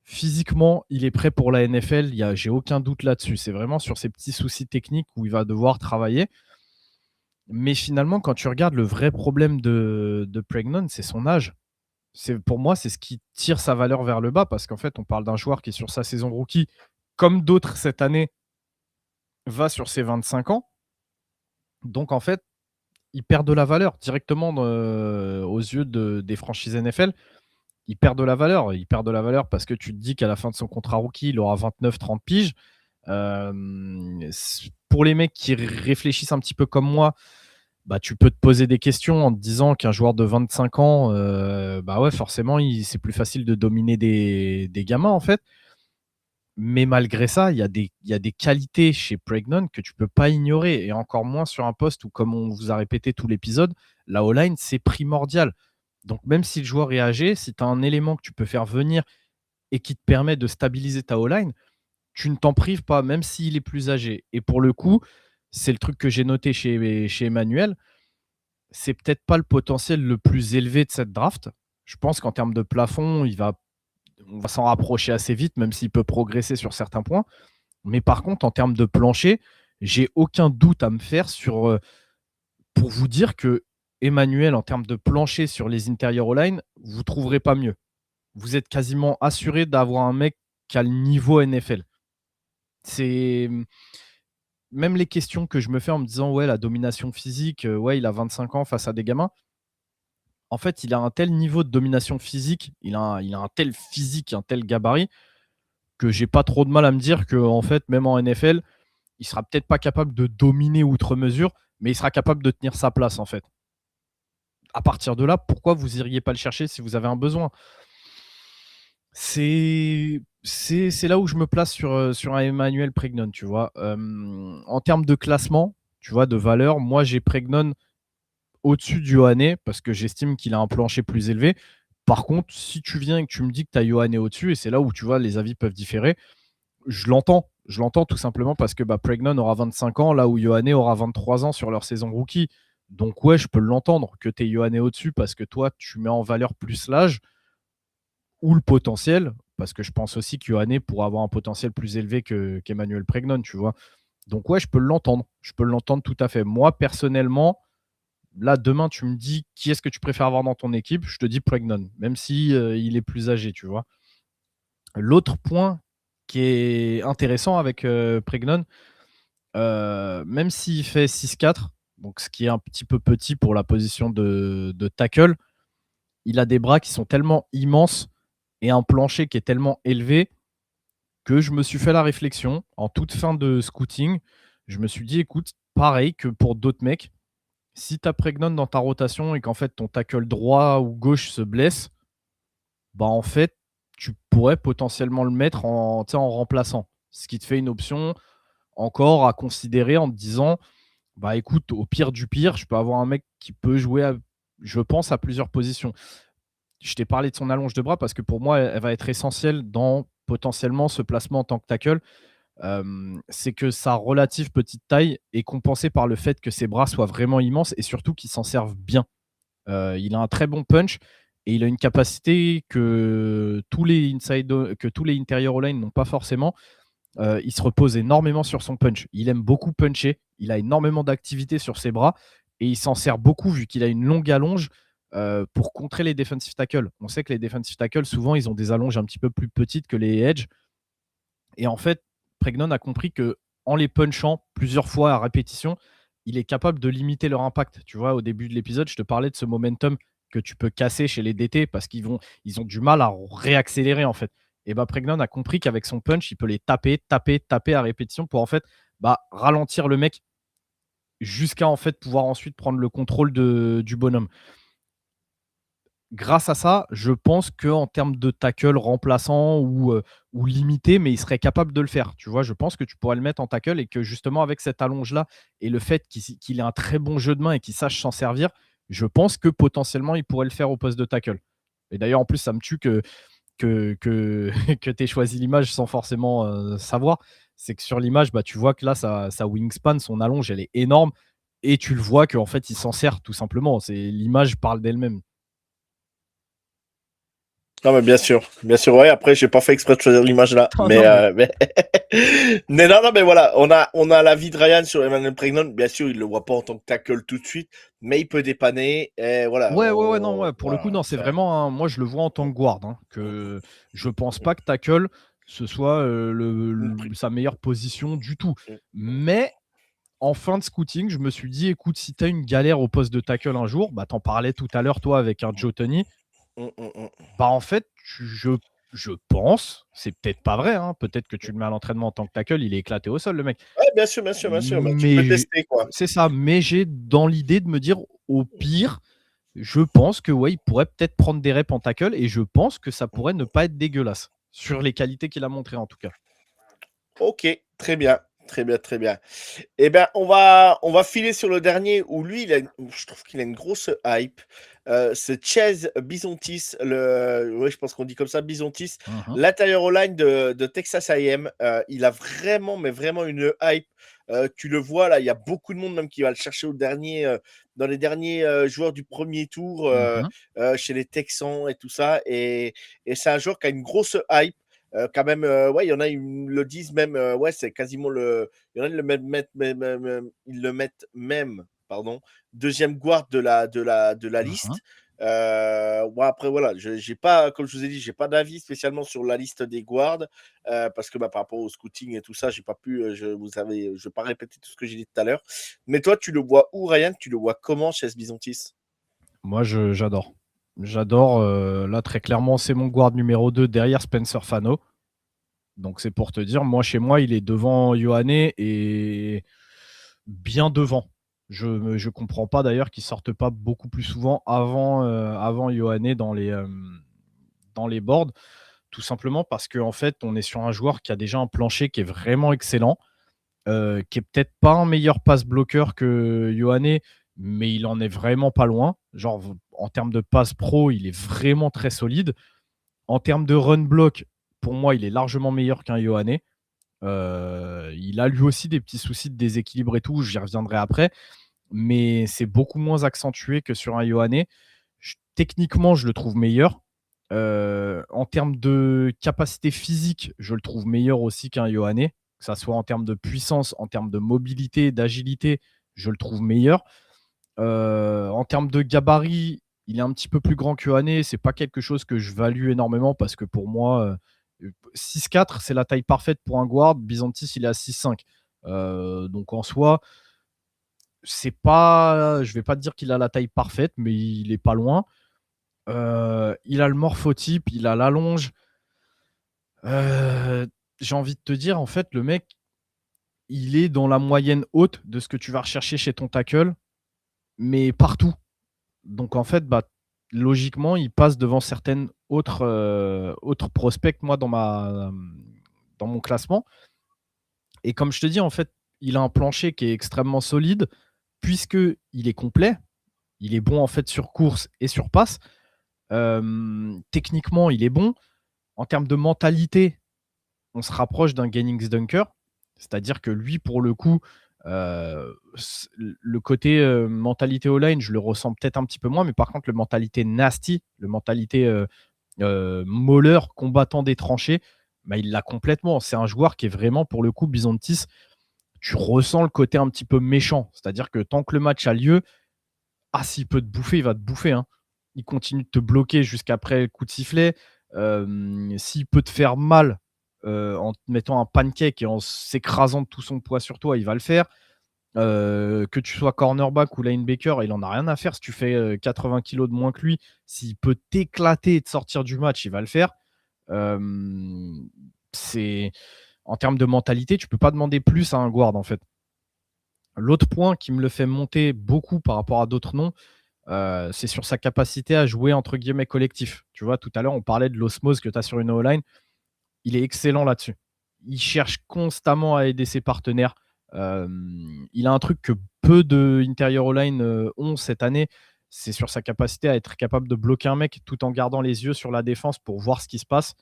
Physiquement, il est prêt pour la NFL, j'ai aucun doute là-dessus. C'est vraiment sur ces petits soucis techniques où il va devoir travailler. Mais finalement, quand tu regardes le vrai problème de Pregnon, c'est son âge. Pour moi, c'est ce qui tire sa valeur vers le bas parce qu'en fait, on parle d'un joueur qui est sur sa saison rookie, comme d'autres cette année, va sur ses 25 ans. Donc en fait, il perd de la valeur directement aux yeux des franchises NFL. Il perd de la valeur. Il perd de la valeur parce que tu te dis qu'à la fin de son contrat rookie, il aura 29-30 piges. Pour les mecs qui réfléchissent un petit peu comme moi, bah, tu peux te poser des questions en te disant qu'un joueur de 25 ans, bah ouais, forcément, c'est plus facile de dominer des gamins, en fait. Mais malgré ça, il y a des qualités chez Pregnon que tu peux pas ignorer, et encore moins sur un poste où, comme on vous a répété tout l'épisode, la O-line, c'est primordial. Donc même si le joueur est âgé, si tu as un élément que tu peux faire venir et qui te permet de stabiliser ta O-line, tu ne t'en prives pas, même s'il est plus âgé. Et pour le coup, c'est le truc que j'ai noté chez Emmanuel, c'est peut-être pas le potentiel le plus élevé de cette draft. Je pense qu'en termes de plafond, on va s'en rapprocher assez vite, même s'il peut progresser sur certains points. Mais par contre, en termes de plancher, j'ai aucun doute à me faire pour vous dire que Emmanuel, en termes de plancher sur les intérieurs O-line, vous ne trouverez pas mieux. Vous êtes quasiment assuré d'avoir un mec qui a le niveau NFL. C'est même les questions que je me fais en me disant ouais, la domination physique, ouais, il a 25 ans face à des gamins. En fait, il a un tel niveau de domination physique, il a un tel physique, un tel gabarit que j'ai pas trop de mal à me dire que, en fait, même en NFL, il sera peut-être pas capable de dominer outre mesure, mais il sera capable de tenir sa place, en fait. À partir de là, pourquoi vous iriez pas le chercher si vous avez un besoin? C'est là où je me place sur un Emmanuel Pregnon, tu vois. En termes de classement, tu vois, de valeur, moi j'ai Pregnon au-dessus de Yohanné parce que j'estime qu'il a un plancher plus élevé. Par contre, si tu viens et que tu me dis que tu as Yohanné au-dessus, et c'est là où tu vois les avis peuvent différer, je l'entends. Je l'entends tout simplement parce que Pregnon aura 25 ans, là où Yohanné aura 23 ans sur leur saison rookie. Donc ouais, je peux l'entendre que tu es Yohanné au-dessus parce que toi, tu mets en valeur plus l'âge ou le potentiel, parce que je pense aussi que Yohanné pourra avoir un potentiel plus élevé qu'Emmanuel Pregnon, tu vois. Donc ouais, je peux l'entendre. Je peux l'entendre tout à fait. Moi, personnellement, là, demain, tu me dis qui est-ce que tu préfères avoir dans ton équipe, je te dis Pregnon, même si il est plus âgé, tu vois. L'autre point qui est intéressant avec Pregnon, même s'il fait 6-4, donc ce qui est un petit peu petit pour la position de tackle, il a des bras qui sont tellement immenses et un plancher qui est tellement élevé que je me suis fait la réflexion en toute fin de scouting. Je me suis dit, écoute, pareil que pour d'autres mecs, si tu as Pregnon dans ta rotation et qu'en fait ton tackle droit ou gauche se blesse, bah en fait, tu pourrais potentiellement le mettre en remplaçant. Ce qui te fait une option encore à considérer en te disant, bah écoute, au pire du pire, je peux avoir un mec qui peut jouer, je pense, à plusieurs positions. Je t'ai parlé de son allonge de bras parce que pour moi, elle va être essentielle dans potentiellement ce placement en tant que tackle. C'est que sa relative petite taille est compensée par le fait que ses bras soient vraiment immenses et surtout qu'il s'en serve bien. Il a un très bon punch et il a une capacité que tous les intérieurs O-line n'ont pas forcément. Il se repose énormément sur son punch. Il aime beaucoup puncher. Il a énormément d'activité sur ses bras et il s'en sert beaucoup vu qu'il a une longue allonge pour contrer les defensive tackles. On sait que les defensive tackles, souvent, ils ont des allonges un petit peu plus petites que les edge. Et en fait, Pregnon a compris que en les punchant plusieurs fois à répétition, il est capable de limiter leur impact. Tu vois, au début de l'épisode, je te parlais de ce momentum que tu peux casser chez les DT parce qu'ils ont du mal à réaccélérer en fait. Et Pregnon a compris qu'avec son punch, il peut les taper, taper, taper à répétition pour en fait ralentir le mec jusqu'à en fait pouvoir ensuite prendre le contrôle du bonhomme. Grâce à ça, je pense qu'en termes de tackle remplaçant ou limité, mais il serait capable de le faire. Tu vois, je pense que tu pourrais le mettre en tackle et que justement avec cette allonge-là et le fait qu'il ait un très bon jeu de main et qu'il sache s'en servir, je pense que potentiellement il pourrait le faire au poste de tackle. Et d'ailleurs, en plus, ça me tue que tu aies choisi l'image sans forcément savoir. C'est que sur l'image, tu vois que là, sa wingspan, son allonge, elle est énorme et tu le vois qu'en fait, il s'en sert tout simplement. L'image parle d'elle-même. Non, mais bien sûr, ouais. Après, j'ai pas fait exprès de choisir l'image là, Non, non, mais mais non, non, mais voilà, on a l'avis de Ryan sur Emmanuel Pregnon. Bien sûr, il le voit pas en tant que tackle tout de suite, mais il peut dépanner. Et voilà, ouais, ouais, ouais, non, ouais, pour le coup, voilà, non, c'est vraiment moi, je le vois en tant que guard, hein, que je pense pas que tackle, ce soit sa meilleure position du tout. Mais en fin de scouting, je me suis dit, écoute, si tu as une galère au poste de tackle un jour, bah, t'en parlais tout à l'heure, toi, avec un Joe Tony, bah, en fait, je pense, c'est peut-être pas vrai, hein, peut-être que tu le mets à l'entraînement en tant que tackle, il est éclaté au sol, le mec. Ouais, bien sûr, mais tu peux tester, quoi. C'est ça, mais j'ai dans l'idée de me dire, au pire, je pense que ouais, il pourrait peut-être prendre des reps en tackle et je pense que ça pourrait ne pas être dégueulasse sur les qualités qu'il a montrées en tout cas. Ok, très bien, très bien, très bien. Eh bien, on va filer sur le dernier où lui, je trouve qu'il a une grosse hype. C'est Chase Bisontis, ouais, je pense qu'on dit comme ça, Bisontis, Mhm. l'intérieur O-line de Texas A&M. Il a vraiment, mais vraiment une hype. Tu le vois là, il y a beaucoup de monde même qui va le chercher dans les derniers joueurs du premier tour Mhm. chez les Texans et tout ça. Et c'est un joueur qui a une grosse hype. Quand même, ouais, il y en a, ils le disent même, ouais, c'est quasiment il y en a, ils le mettent même, pardon, deuxième guard de la Mhm. liste. Ouais, après, voilà, j'ai pas, comme je vous ai dit, j'ai pas d'avis spécialement sur la liste des guards parce que par rapport au scouting et tout ça, j'ai pas pu, je vais pas répéter tout ce que j'ai dit tout à l'heure. Mais toi, tu le vois où, Ryan? Tu le vois comment chez Bisontis? Moi, j'adore. J'adore. Là, très clairement, c'est mon guard numéro 2 derrière Spencer Fano. Donc, c'est pour te dire, moi, chez moi, il est devant Ioane et bien devant. Je comprends pas d'ailleurs qu'il sorte pas beaucoup plus souvent avant Ioane dans les boards. Tout simplement parce qu'en fait, on est sur un joueur qui a déjà un plancher qui est vraiment excellent, qui est peut-être pas un meilleur pass bloqueur que Ioane, mais il en est vraiment pas loin. Genre, en termes de passe pro, il est vraiment très solide. En termes de run block, pour moi, il est largement meilleur qu'un Ioane. Il a lui aussi des petits soucis de déséquilibre et tout, j'y reviendrai après, mais c'est beaucoup moins accentué que sur un Ioane. Techniquement, je le trouve meilleur. En termes de capacité physique, je le trouve meilleur aussi qu'un Ioane, que ça soit en termes de puissance, en termes de mobilité, d'agilité, je le trouve meilleur. En termes de gabarit, il est un petit peu plus grand que Ioane. C'est pas quelque chose que je value énormément parce que pour moi, 6'4, c'est la taille parfaite pour un guard. Byzantis, il est à 6'5. Donc en soi, c'est pas, je vais pas te dire qu'il a la taille parfaite, mais il est pas loin. Il a le morphotype, il a l'allonge. J'ai envie de te dire, en fait, le mec, il est dans la moyenne haute de ce que tu vas rechercher chez ton tackle, mais partout. Donc, en fait, bah, logiquement, il passe devant certaines autres prospects, moi, dans mon classement. Et comme je te dis, en fait, il a un plancher qui est extrêmement solide, puisqu'il est complet. Il est bon, en fait, sur course et sur passe. Techniquement, il est bon. En termes de mentalité, on se rapproche d'un Gainings Dunker. C'est-à-dire que lui, pour le coup, le côté mentalité all-line, je le ressens peut-être un petit peu moins, mais par contre, le mentalité nasty, le mentalité mauler, combattant des tranchées, bah, il l'a complètement. C'est un joueur qui est vraiment, pour le coup, Byzantis, tu ressens le côté un petit peu méchant. C'est-à-dire que tant que le match a lieu, s'il peut te bouffer, il va te bouffer, hein. Il continue de te bloquer jusqu'après le coup de sifflet. S'il peut te faire mal en te mettant un pancake et en s'écrasant de tout son poids sur toi, il va le faire. Que tu sois cornerback ou linebacker, il en a rien à faire si tu fais 80 kilos de moins que lui. S'il peut t'éclater et te sortir du match, il va le faire. C'est en termes de mentalité, tu peux pas demander plus à un guard en fait. L'autre point qui me le fait monter beaucoup par rapport à d'autres noms, c'est sur sa capacité à jouer entre guillemets collectif. Tu vois, tout à l'heure, on parlait de l'osmose que tu as sur une O-line. Il est excellent là-dessus. Il cherche constamment à aider ses partenaires. Il a un truc que peu de interior O-line ont cette année, c'est sur sa capacité à être capable de bloquer un mec tout en gardant les yeux sur la défense pour voir ce qui se passe.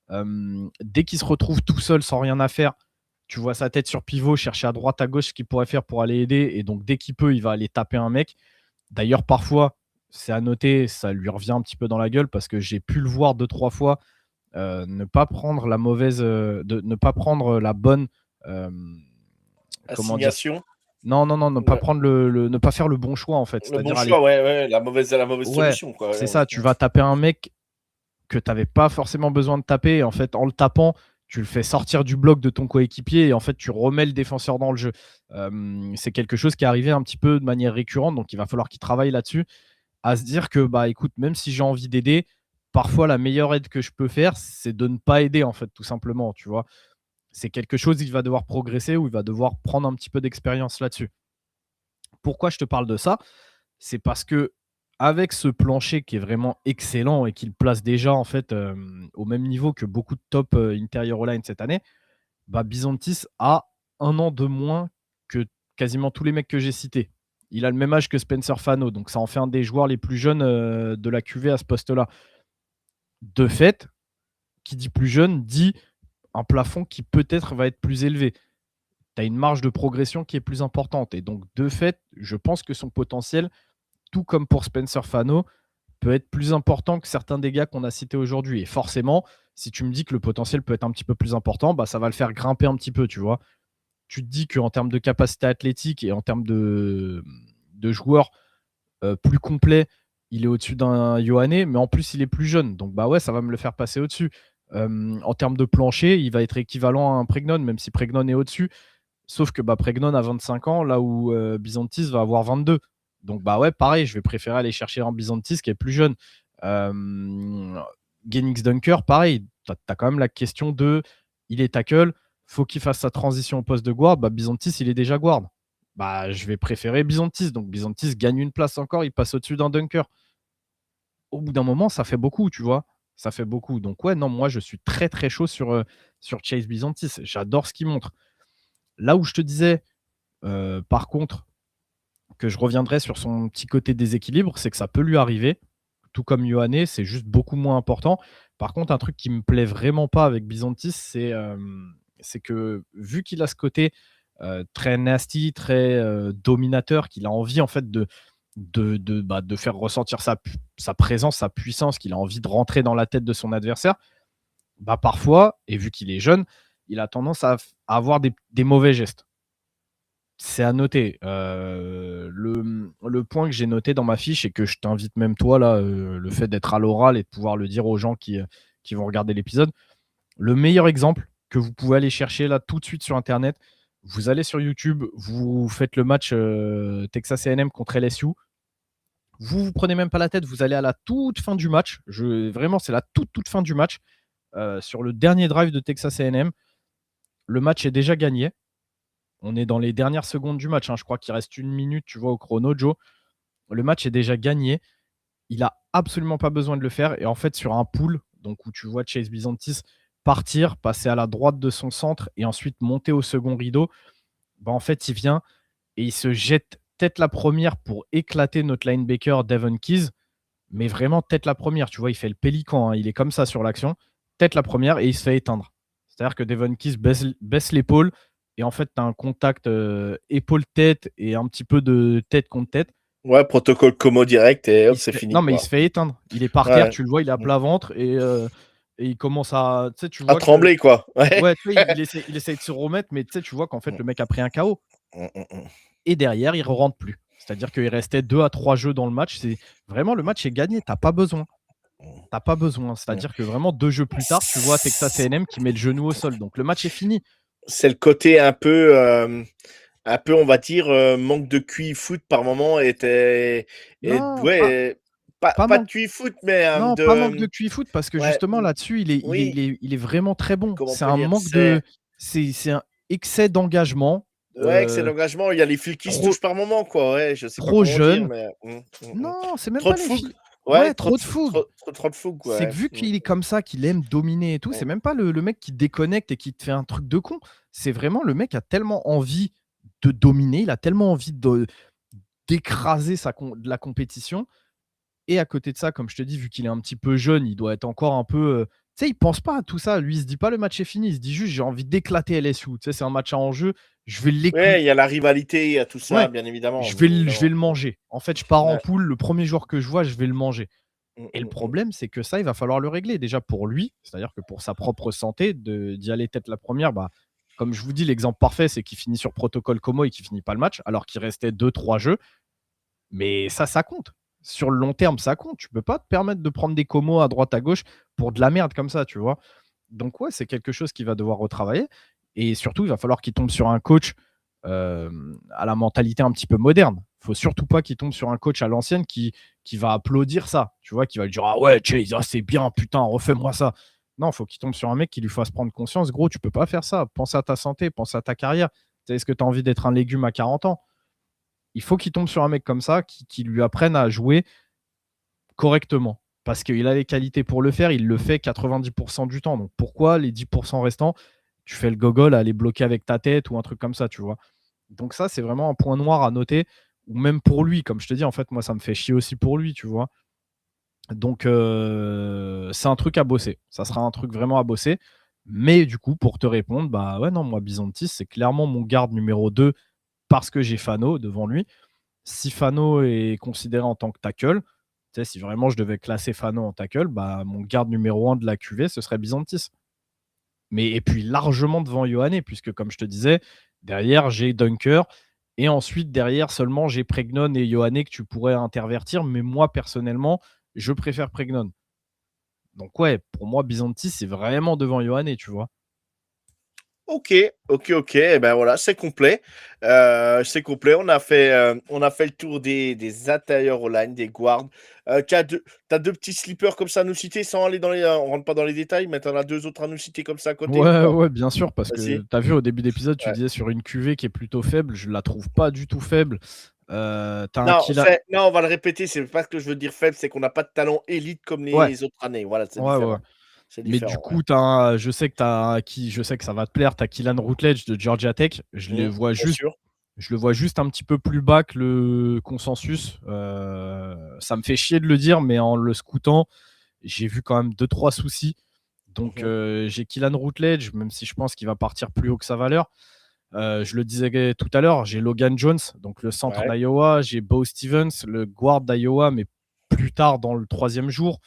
Dès qu'il se retrouve tout seul sans rien à faire, tu vois sa tête sur pivot, chercher à droite, à gauche ce qu'il pourrait faire pour aller aider. Et donc, dès qu'il peut, il va aller taper un mec. D'ailleurs, parfois, c'est à noter, ça lui revient un petit peu dans la gueule parce que j'ai pu le voir 2-3 fois ne pas prendre ne pas prendre la bonne, comment dire? Assignation. Non, non, non, ne pas Ouais. prendre ne pas faire le bon choix en fait. Le bon C'est-à-dire aller choix, ouais, la mauvaise ouais, solution, quoi. c'est ça, tu vas taper un mec que tu avais pas forcément besoin de taper et en fait, en le tapant, tu le fais sortir du bloc de ton coéquipier et en fait, tu remets le défenseur dans le jeu. C'est quelque chose qui est arrivé un petit peu de manière récurrente, donc il va falloir qu'il travaille là-dessus, à se dire que, bah, écoute, même si j'ai envie d'aider, parfois la meilleure aide que je peux faire, c'est de ne pas aider en fait, tout simplement, tu vois? C'est quelque chose, il va devoir progresser ou il va devoir prendre un petit peu d'expérience là-dessus. Pourquoi je te parle de ça? C'est parce que avec ce plancher qui est vraiment excellent et qui le place déjà en fait, au même niveau que beaucoup de top, interior O-line cette année, bah, Bisontis a 1 an de moins que quasiment tous les mecs que j'ai cités. Il a le même âge que Spencer Fano, donc ça en fait un des joueurs les plus jeunes, de la QV à ce poste-là. De fait, qui dit plus jeune, dit un plafond qui peut-être va être plus élevé. Tu as une marge de progression qui est plus importante et donc de fait, je pense que son potentiel, tout comme pour Spencer Fano, peut être plus important que certains des gars qu'on a cités aujourd'hui. Et forcément, si tu me dis que le potentiel peut être un petit peu plus important, bah, ça va le faire grimper un petit peu, tu vois. Tu te dis qu'en termes de capacité athlétique et en termes de joueurs plus complets, il est au-dessus d'un Yohanné, mais en plus, il est plus jeune. Donc, bah ouais, ça va me le faire passer au-dessus. En termes de plancher, il va être équivalent à un Pregnon, même si Pregnon est au-dessus. Sauf que bah, Pregnon a 25 ans, là où Byzantis va avoir 22. Donc, bah ouais, pareil, je vais préférer aller chercher un Byzantis qui est plus jeune. Genix Dunker, pareil, tu as quand même la question de il est tackle, faut qu'il fasse sa transition au poste de guard. Bah, Byzantis, il est déjà guard. Bah, je vais préférer Byzantis. Donc, Byzantis gagne une place encore, il passe au-dessus d'un Dunker. Au bout d'un moment, ça fait beaucoup, tu vois. Ça fait beaucoup. Donc, ouais, non, moi, je suis très, très chaud sur Chase Byzantis. J'adore ce qu'il montre. Là où je te disais, par contre, que je reviendrai sur son petit côté déséquilibre, c'est que ça peut lui arriver, tout comme Yohanné, c'est juste beaucoup moins important. Par contre, un truc qui me plaît vraiment pas avec Byzantis, c'est que vu qu'il a ce côté très nasty, très dominateur, qu'il a envie en fait de faire ressentir sa présence, sa puissance, qu'il a envie de rentrer dans la tête de son adversaire, bah parfois, et vu qu'il est jeune, il a tendance à avoir des mauvais gestes. C'est à noter. Le point que j'ai noté dans ma fiche et que je t'invite même toi là, le fait d'être à l'oral et de pouvoir le dire aux gens qui vont regarder l'épisode. Le meilleur exemple que vous pouvez aller chercher là tout de suite sur internet, vous allez sur YouTube, vous faites le match, Texas A&M contre LSU. Vous prenez même pas la tête, vous allez à la toute fin du match. Vraiment, c'est la toute fin du match. Sur le dernier drive de Texas A&M, le match est déjà gagné. On est dans les dernières secondes du match, hein. Je crois qu'il reste 1 minute, tu vois, au chrono, Joe. Le match est déjà gagné. Il a absolument pas besoin de le faire. Et en fait, sur un pool, donc où tu vois Chase Byzantis partir, passer à la droite de son centre et ensuite monter au second rideau, bah en fait, il vient et il se jette tête la première pour éclater notre linebacker Devon Keys. Mais vraiment tête la première, tu vois, il fait le pélican, hein. Il est comme ça sur l'action. Tête la première et il se fait éteindre. C'est-à-dire que Devon Keys baisse l'épaule et en fait, tu as un contact épaule-tête et un petit peu de tête contre tête. Ouais, protocole Como direct et hop, c'est fini. Non, mais il se fait éteindre. Il est par terre, tu le vois, il est à plat ventre et il commence à. Tu sais, tu à vois que. trembler, quoi. Ouais. Ouais, tu sais, il essaie de se remettre, mais tu sais, tu vois qu'en fait, le mec a pris un KO. Et derrière, il ne rentre plus. C'est-à-dire qu'il restait 2 à 3 jeux dans le match. C'est vraiment, le match est gagné. Tu n'as pas besoin. T'as pas besoin. C'est-à-dire que vraiment, 2 jeux plus tard, tu vois Texas A&M qui met le genou au sol. Donc le match est fini. C'est le côté un peu, on va dire, manque de QI foot par moment. Et Non, ouais, pas pas de manque. QI foot, mais Non, pas manque de QI foot parce que ouais, justement là-dessus, oui, il est vraiment très bon. comment on C'est peut un dire, manque de. C'est un excès d'engagement. ouais, c'est l'engagement. Il y a les fils qui se Trop, touchent par moment, quoi. Ouais, je sais pas trop comment dire, jeune. mais Non, c'est même trop pas de les fougue. filles. Ouais, Ouais, trop de fougue. trop de fougue, C'est que ouais. vu qu'il est comme ça, qu'il aime dominer et tout, c'est même pas le mec qui déconnecte et qui te fait un truc de con. C'est vraiment le mec a tellement envie de dominer, il a tellement envie d'écraser la compétition. Et à côté de ça, comme je te dis, vu qu'il est un petit peu jeune, il doit être encore un peu Tu sais, il pense pas à tout ça. Lui, il se dit pas le match est fini. Il se dit juste j'ai envie d'éclater LSU. Tu sais, c'est un match à enjeu. Je vais Ouais, l'éclater. il y a la rivalité, il y a tout ça, Ouais, bien évidemment, je bien vais, je vais évidemment. le manger. En fait, je pars en Ouais. poule. Le premier joueur que je vois, je vais le manger. Mmh, Et le mmh, mmh. problème, c'est que ça, il va falloir le régler. Déjà pour lui, c'est-à-dire que pour sa propre santé, d'y aller tête la première, bah, comme je vous dis, l'exemple parfait, c'est qu'il finit sur protocole Como et qu'il finit pas le match, alors qu'il restait deux, trois jeux. Mais ça compte. Sur le long terme, ça compte. Tu peux pas te permettre de prendre des Como à droite, à gauche pour de la merde comme ça, tu vois. Donc ouais, c'est quelque chose qu'il va devoir retravailler. Et surtout, il va falloir qu'il tombe sur un coach à la mentalité un petit peu moderne. Il faut surtout pas qu'il tombe sur un coach à l'ancienne qui va applaudir ça, tu vois, qui va lui dire ah ouais, Chase, c'est bien, putain, refais-moi ça. Non, il faut qu'il tombe sur un mec qui lui fasse prendre conscience, gros, tu peux pas faire ça. Pense à ta santé, pense à ta carrière. Est-ce que tu as envie d'être un légume à 40 ans? Il faut qu'il tombe sur un mec comme ça qui lui apprenne à jouer correctement. Parce qu'il a les qualités pour le faire, il le fait 90% du temps. Donc pourquoi les 10% restants, tu fais le gogol à les bloquer avec ta tête ou un truc comme ça, tu vois. Donc ça, c'est vraiment un point noir à noter. Ou même pour lui, comme je te dis, en fait, moi, ça me fait chier aussi pour lui, tu vois. Donc c'est un truc à bosser. Ça sera un truc vraiment à bosser. Mais du coup, pour te répondre, bah ouais, non, moi, Bisontis, c'est clairement mon garde numéro 2 parce que j'ai Fano devant lui. Si Fano est considéré en tant que tackle, tu sais, si vraiment je devais classer Fano en tackle, bah, mon garde numéro 1 de la QV, ce serait Byzantis. Mais, et puis largement devant Ioane, puisque comme je te disais, derrière, j'ai Dunker. Et ensuite, derrière, seulement, j'ai Pregnon et Ioane que tu pourrais intervertir. Mais moi, personnellement, je préfère Pregnon. Donc, ouais, pour moi, Byzantis, c'est vraiment devant Ioane, tu vois. OK, OK, OK. Et ben voilà, c'est complet. C'est complet. On a fait le tour des intérieurs O-line, des guards. Tu as 2 petits sleepers comme ça à nous citer sans aller dans les, on rentre pas dans les détails, mais tu en as 2 autres à nous citer comme ça à côté ou Ouais, pas? ouais, bien sûr, parce que Vas-y. tu as vu au début d'épisode, tu Ouais. disais sur une QV qui est plutôt faible, je la trouve pas du tout faible. Tu un Non, Kila c'est non, on va le répéter, c'est pas que je veux dire faible, c'est qu'on n'a pas de talent élite comme ouais, les autres années. Voilà, c'est ouais, ouais. différent. C'est Mais du différent, ouais. coup, je sais que je sais que ça va te plaire, tu as Killan Routledge de Georgia Tech. Bien sûr. Je le vois juste un petit peu plus bas que le consensus. Ça me fait chier de le dire, mais en le scoutant, j'ai vu quand même deux trois soucis. Donc Mmh. j'ai Killan Routledge, même si je pense qu'il va partir plus haut que sa valeur. Je le disais tout à l'heure, j'ai Logan Jones, donc le centre Ouais, d'Iowa, j'ai Bo Stevens, le guard d'Iowa, mais plus tard dans le troisième jour.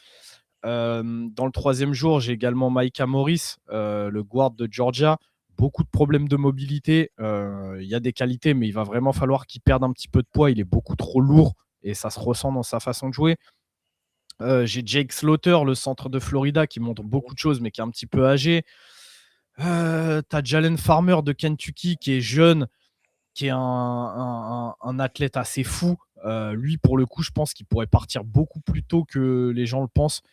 Dans le troisième jour, j'ai également Micah Morris, le guard de Georgia. Beaucoup de problèmes de mobilité. Il y a des qualités, mais il va vraiment falloir qu'il perde un petit peu de poids. Il est beaucoup trop lourd et ça se ressent dans sa façon de jouer. J'ai Jake Slaughter, le centre de Florida, qui montre beaucoup de choses, mais qui est un petit peu âgé. T'as Jalen Farmer de Kentucky, qui est jeune, qui est un athlète assez fou. Lui, pour le coup, je pense qu'il pourrait partir beaucoup plus tôt que les gens le pensent.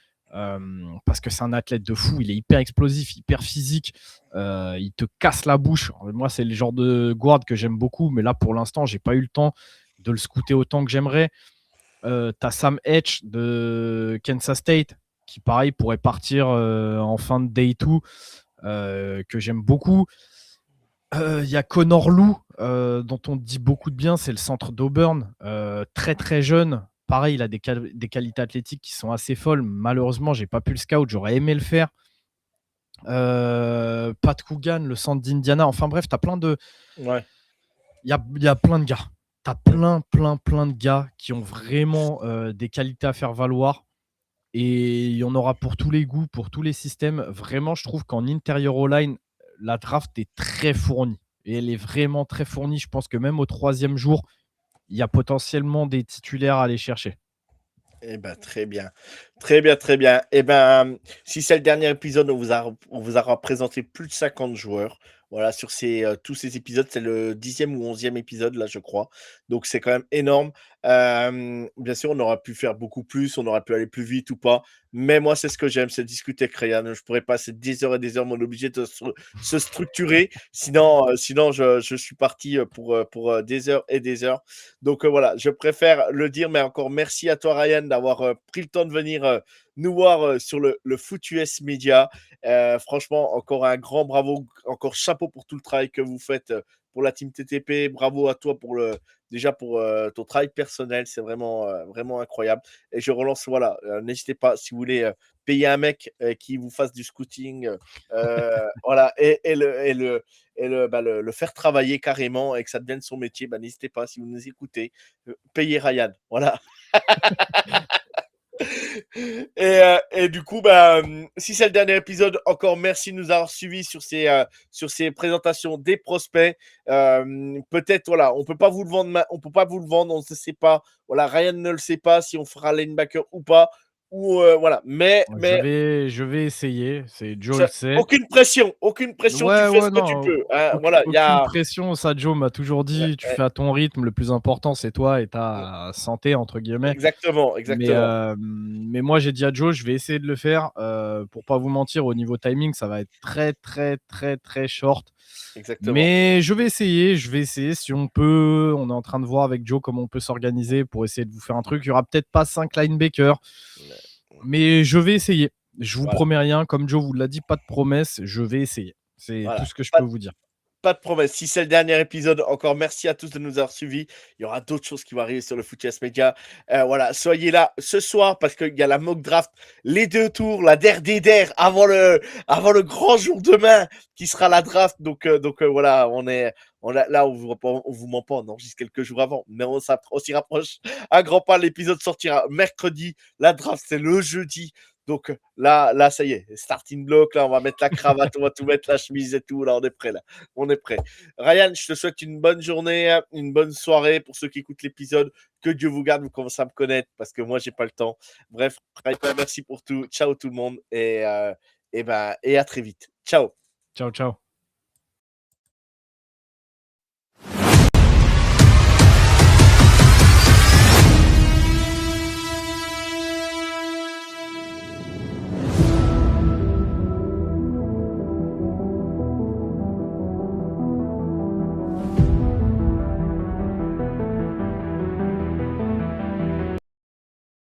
Parce que c'est un athlète de fou, il est hyper explosif, hyper physique, il te casse la bouche. Moi, c'est le genre de guard que j'aime beaucoup, mais là, pour l'instant, j'ai pas eu le temps de le scouter autant que j'aimerais. T'as Sam Etch de Kansas State, qui pareil pourrait partir en fin de day 2, que j'aime beaucoup. Il y a Connor Lou, dont on dit beaucoup de bien, c'est le centre d'Auburn, très très jeune. Pareil, il a des qualités athlétiques qui sont assez folles. Malheureusement, j'ai pas pu le scout, j'aurais aimé le faire. Pat Coogan, le centre d'Indiana. Enfin bref, t'as plein de. ouais. Il y a plein de gars. T'as plein de gars qui ont vraiment des qualités à faire valoir. Et il y en aura pour tous les goûts, pour tous les systèmes. Vraiment, je trouve qu'en interior O-line, la draft est très fournie. Et elle est vraiment très fournie. Je pense que même au troisième jour, il y a potentiellement des titulaires à aller chercher. Eh ben, très bien. Très bien, très bien. Eh ben, si c'est le dernier épisode, on vous aura présenté plus de 50 joueurs. Voilà, sur tous ces épisodes, c'est le 10e ou 11e épisode, là, je crois. Donc, c'est quand même énorme. Bien sûr, on aurait pu faire beaucoup plus, on aurait pu aller plus vite ou pas. Mais moi, c'est ce que j'aime, c'est discuter avec Ryan. Je pourrais passer des heures et des heures, mais on est obligé de se structurer. Sinon je suis parti pour des heures et des heures. Donc voilà, je préfère le dire, mais encore merci à toi, Ryan, d'avoir pris le temps de venir nous voir sur le Foot US Media. Franchement, encore un grand bravo, encore chapeau pour tout le travail que vous faites pour la team TTP. Bravo à toi déjà pour ton travail personnel. C'est vraiment, vraiment incroyable. Et je relance, voilà, n'hésitez pas si vous voulez payer un mec qui vous fasse du scouting, voilà, le faire travailler carrément et que ça devienne son métier, n'hésitez pas si vous nous écoutez, payez Ryan. Voilà. Et du coup, si c'est le dernier épisode, encore merci de nous avoir suivis sur ces présentations des prospects. Peut-être, voilà, on peut pas vous le vendre, on ne sait pas. Voilà, Ryan ne le sait pas si on fera linebacker ou pas. Ou voilà, mais Je vais essayer. C'est Joe le sait. aucune pression, tu Ouais, fais ce ouais, que tu non, peux. Hein, voilà, il y aucune a pression. Ça, Joe m'a toujours dit, tu fais à ton rythme. Le plus important, c'est toi et ta santé entre guillemets. exactement. Mais moi, j'ai dit à Joe, je vais essayer de le faire. Pour pas vous mentir, au niveau timing, ça va être très, très, très, très short. Exactement. Mais je vais essayer si on peut. On est en train de voir avec Joe comment on peut s'organiser pour essayer de vous faire un truc. Il y aura peut-être pas 5 linebackers, mais je vais essayer. Je vous promets rien, comme Joe vous l'a dit, pas de promesse, je vais essayer. C'est tout Voilà. ce que je peux vous dire. Pas de promesse. Si c'est le dernier épisode, encore merci à tous de nous avoir suivis. Il y aura d'autres choses qui vont arriver sur le Footcast Media. Voilà, soyez là ce soir parce qu'il y a la mock draft, les 2 tours, la der des der avant le grand jour demain qui sera la draft. Donc voilà, là, on vous ment pas, on enregistre quelques jours avant, mais on s'y rapproche à grands pas. L'épisode sortira mercredi. La draft, c'est le jeudi. Donc là, ça y est, starting block, là, on va mettre la cravate, on va tout mettre, la chemise et tout, là, on est prêt, là. On est prêt. Ryan, je te souhaite une bonne journée, une bonne soirée pour ceux qui écoutent l'épisode. Que Dieu vous garde, vous commencez à me connaître parce que moi, j'ai pas le temps. Bref, merci pour tout. Ciao tout le monde et à très vite. Ciao. Ciao, ciao.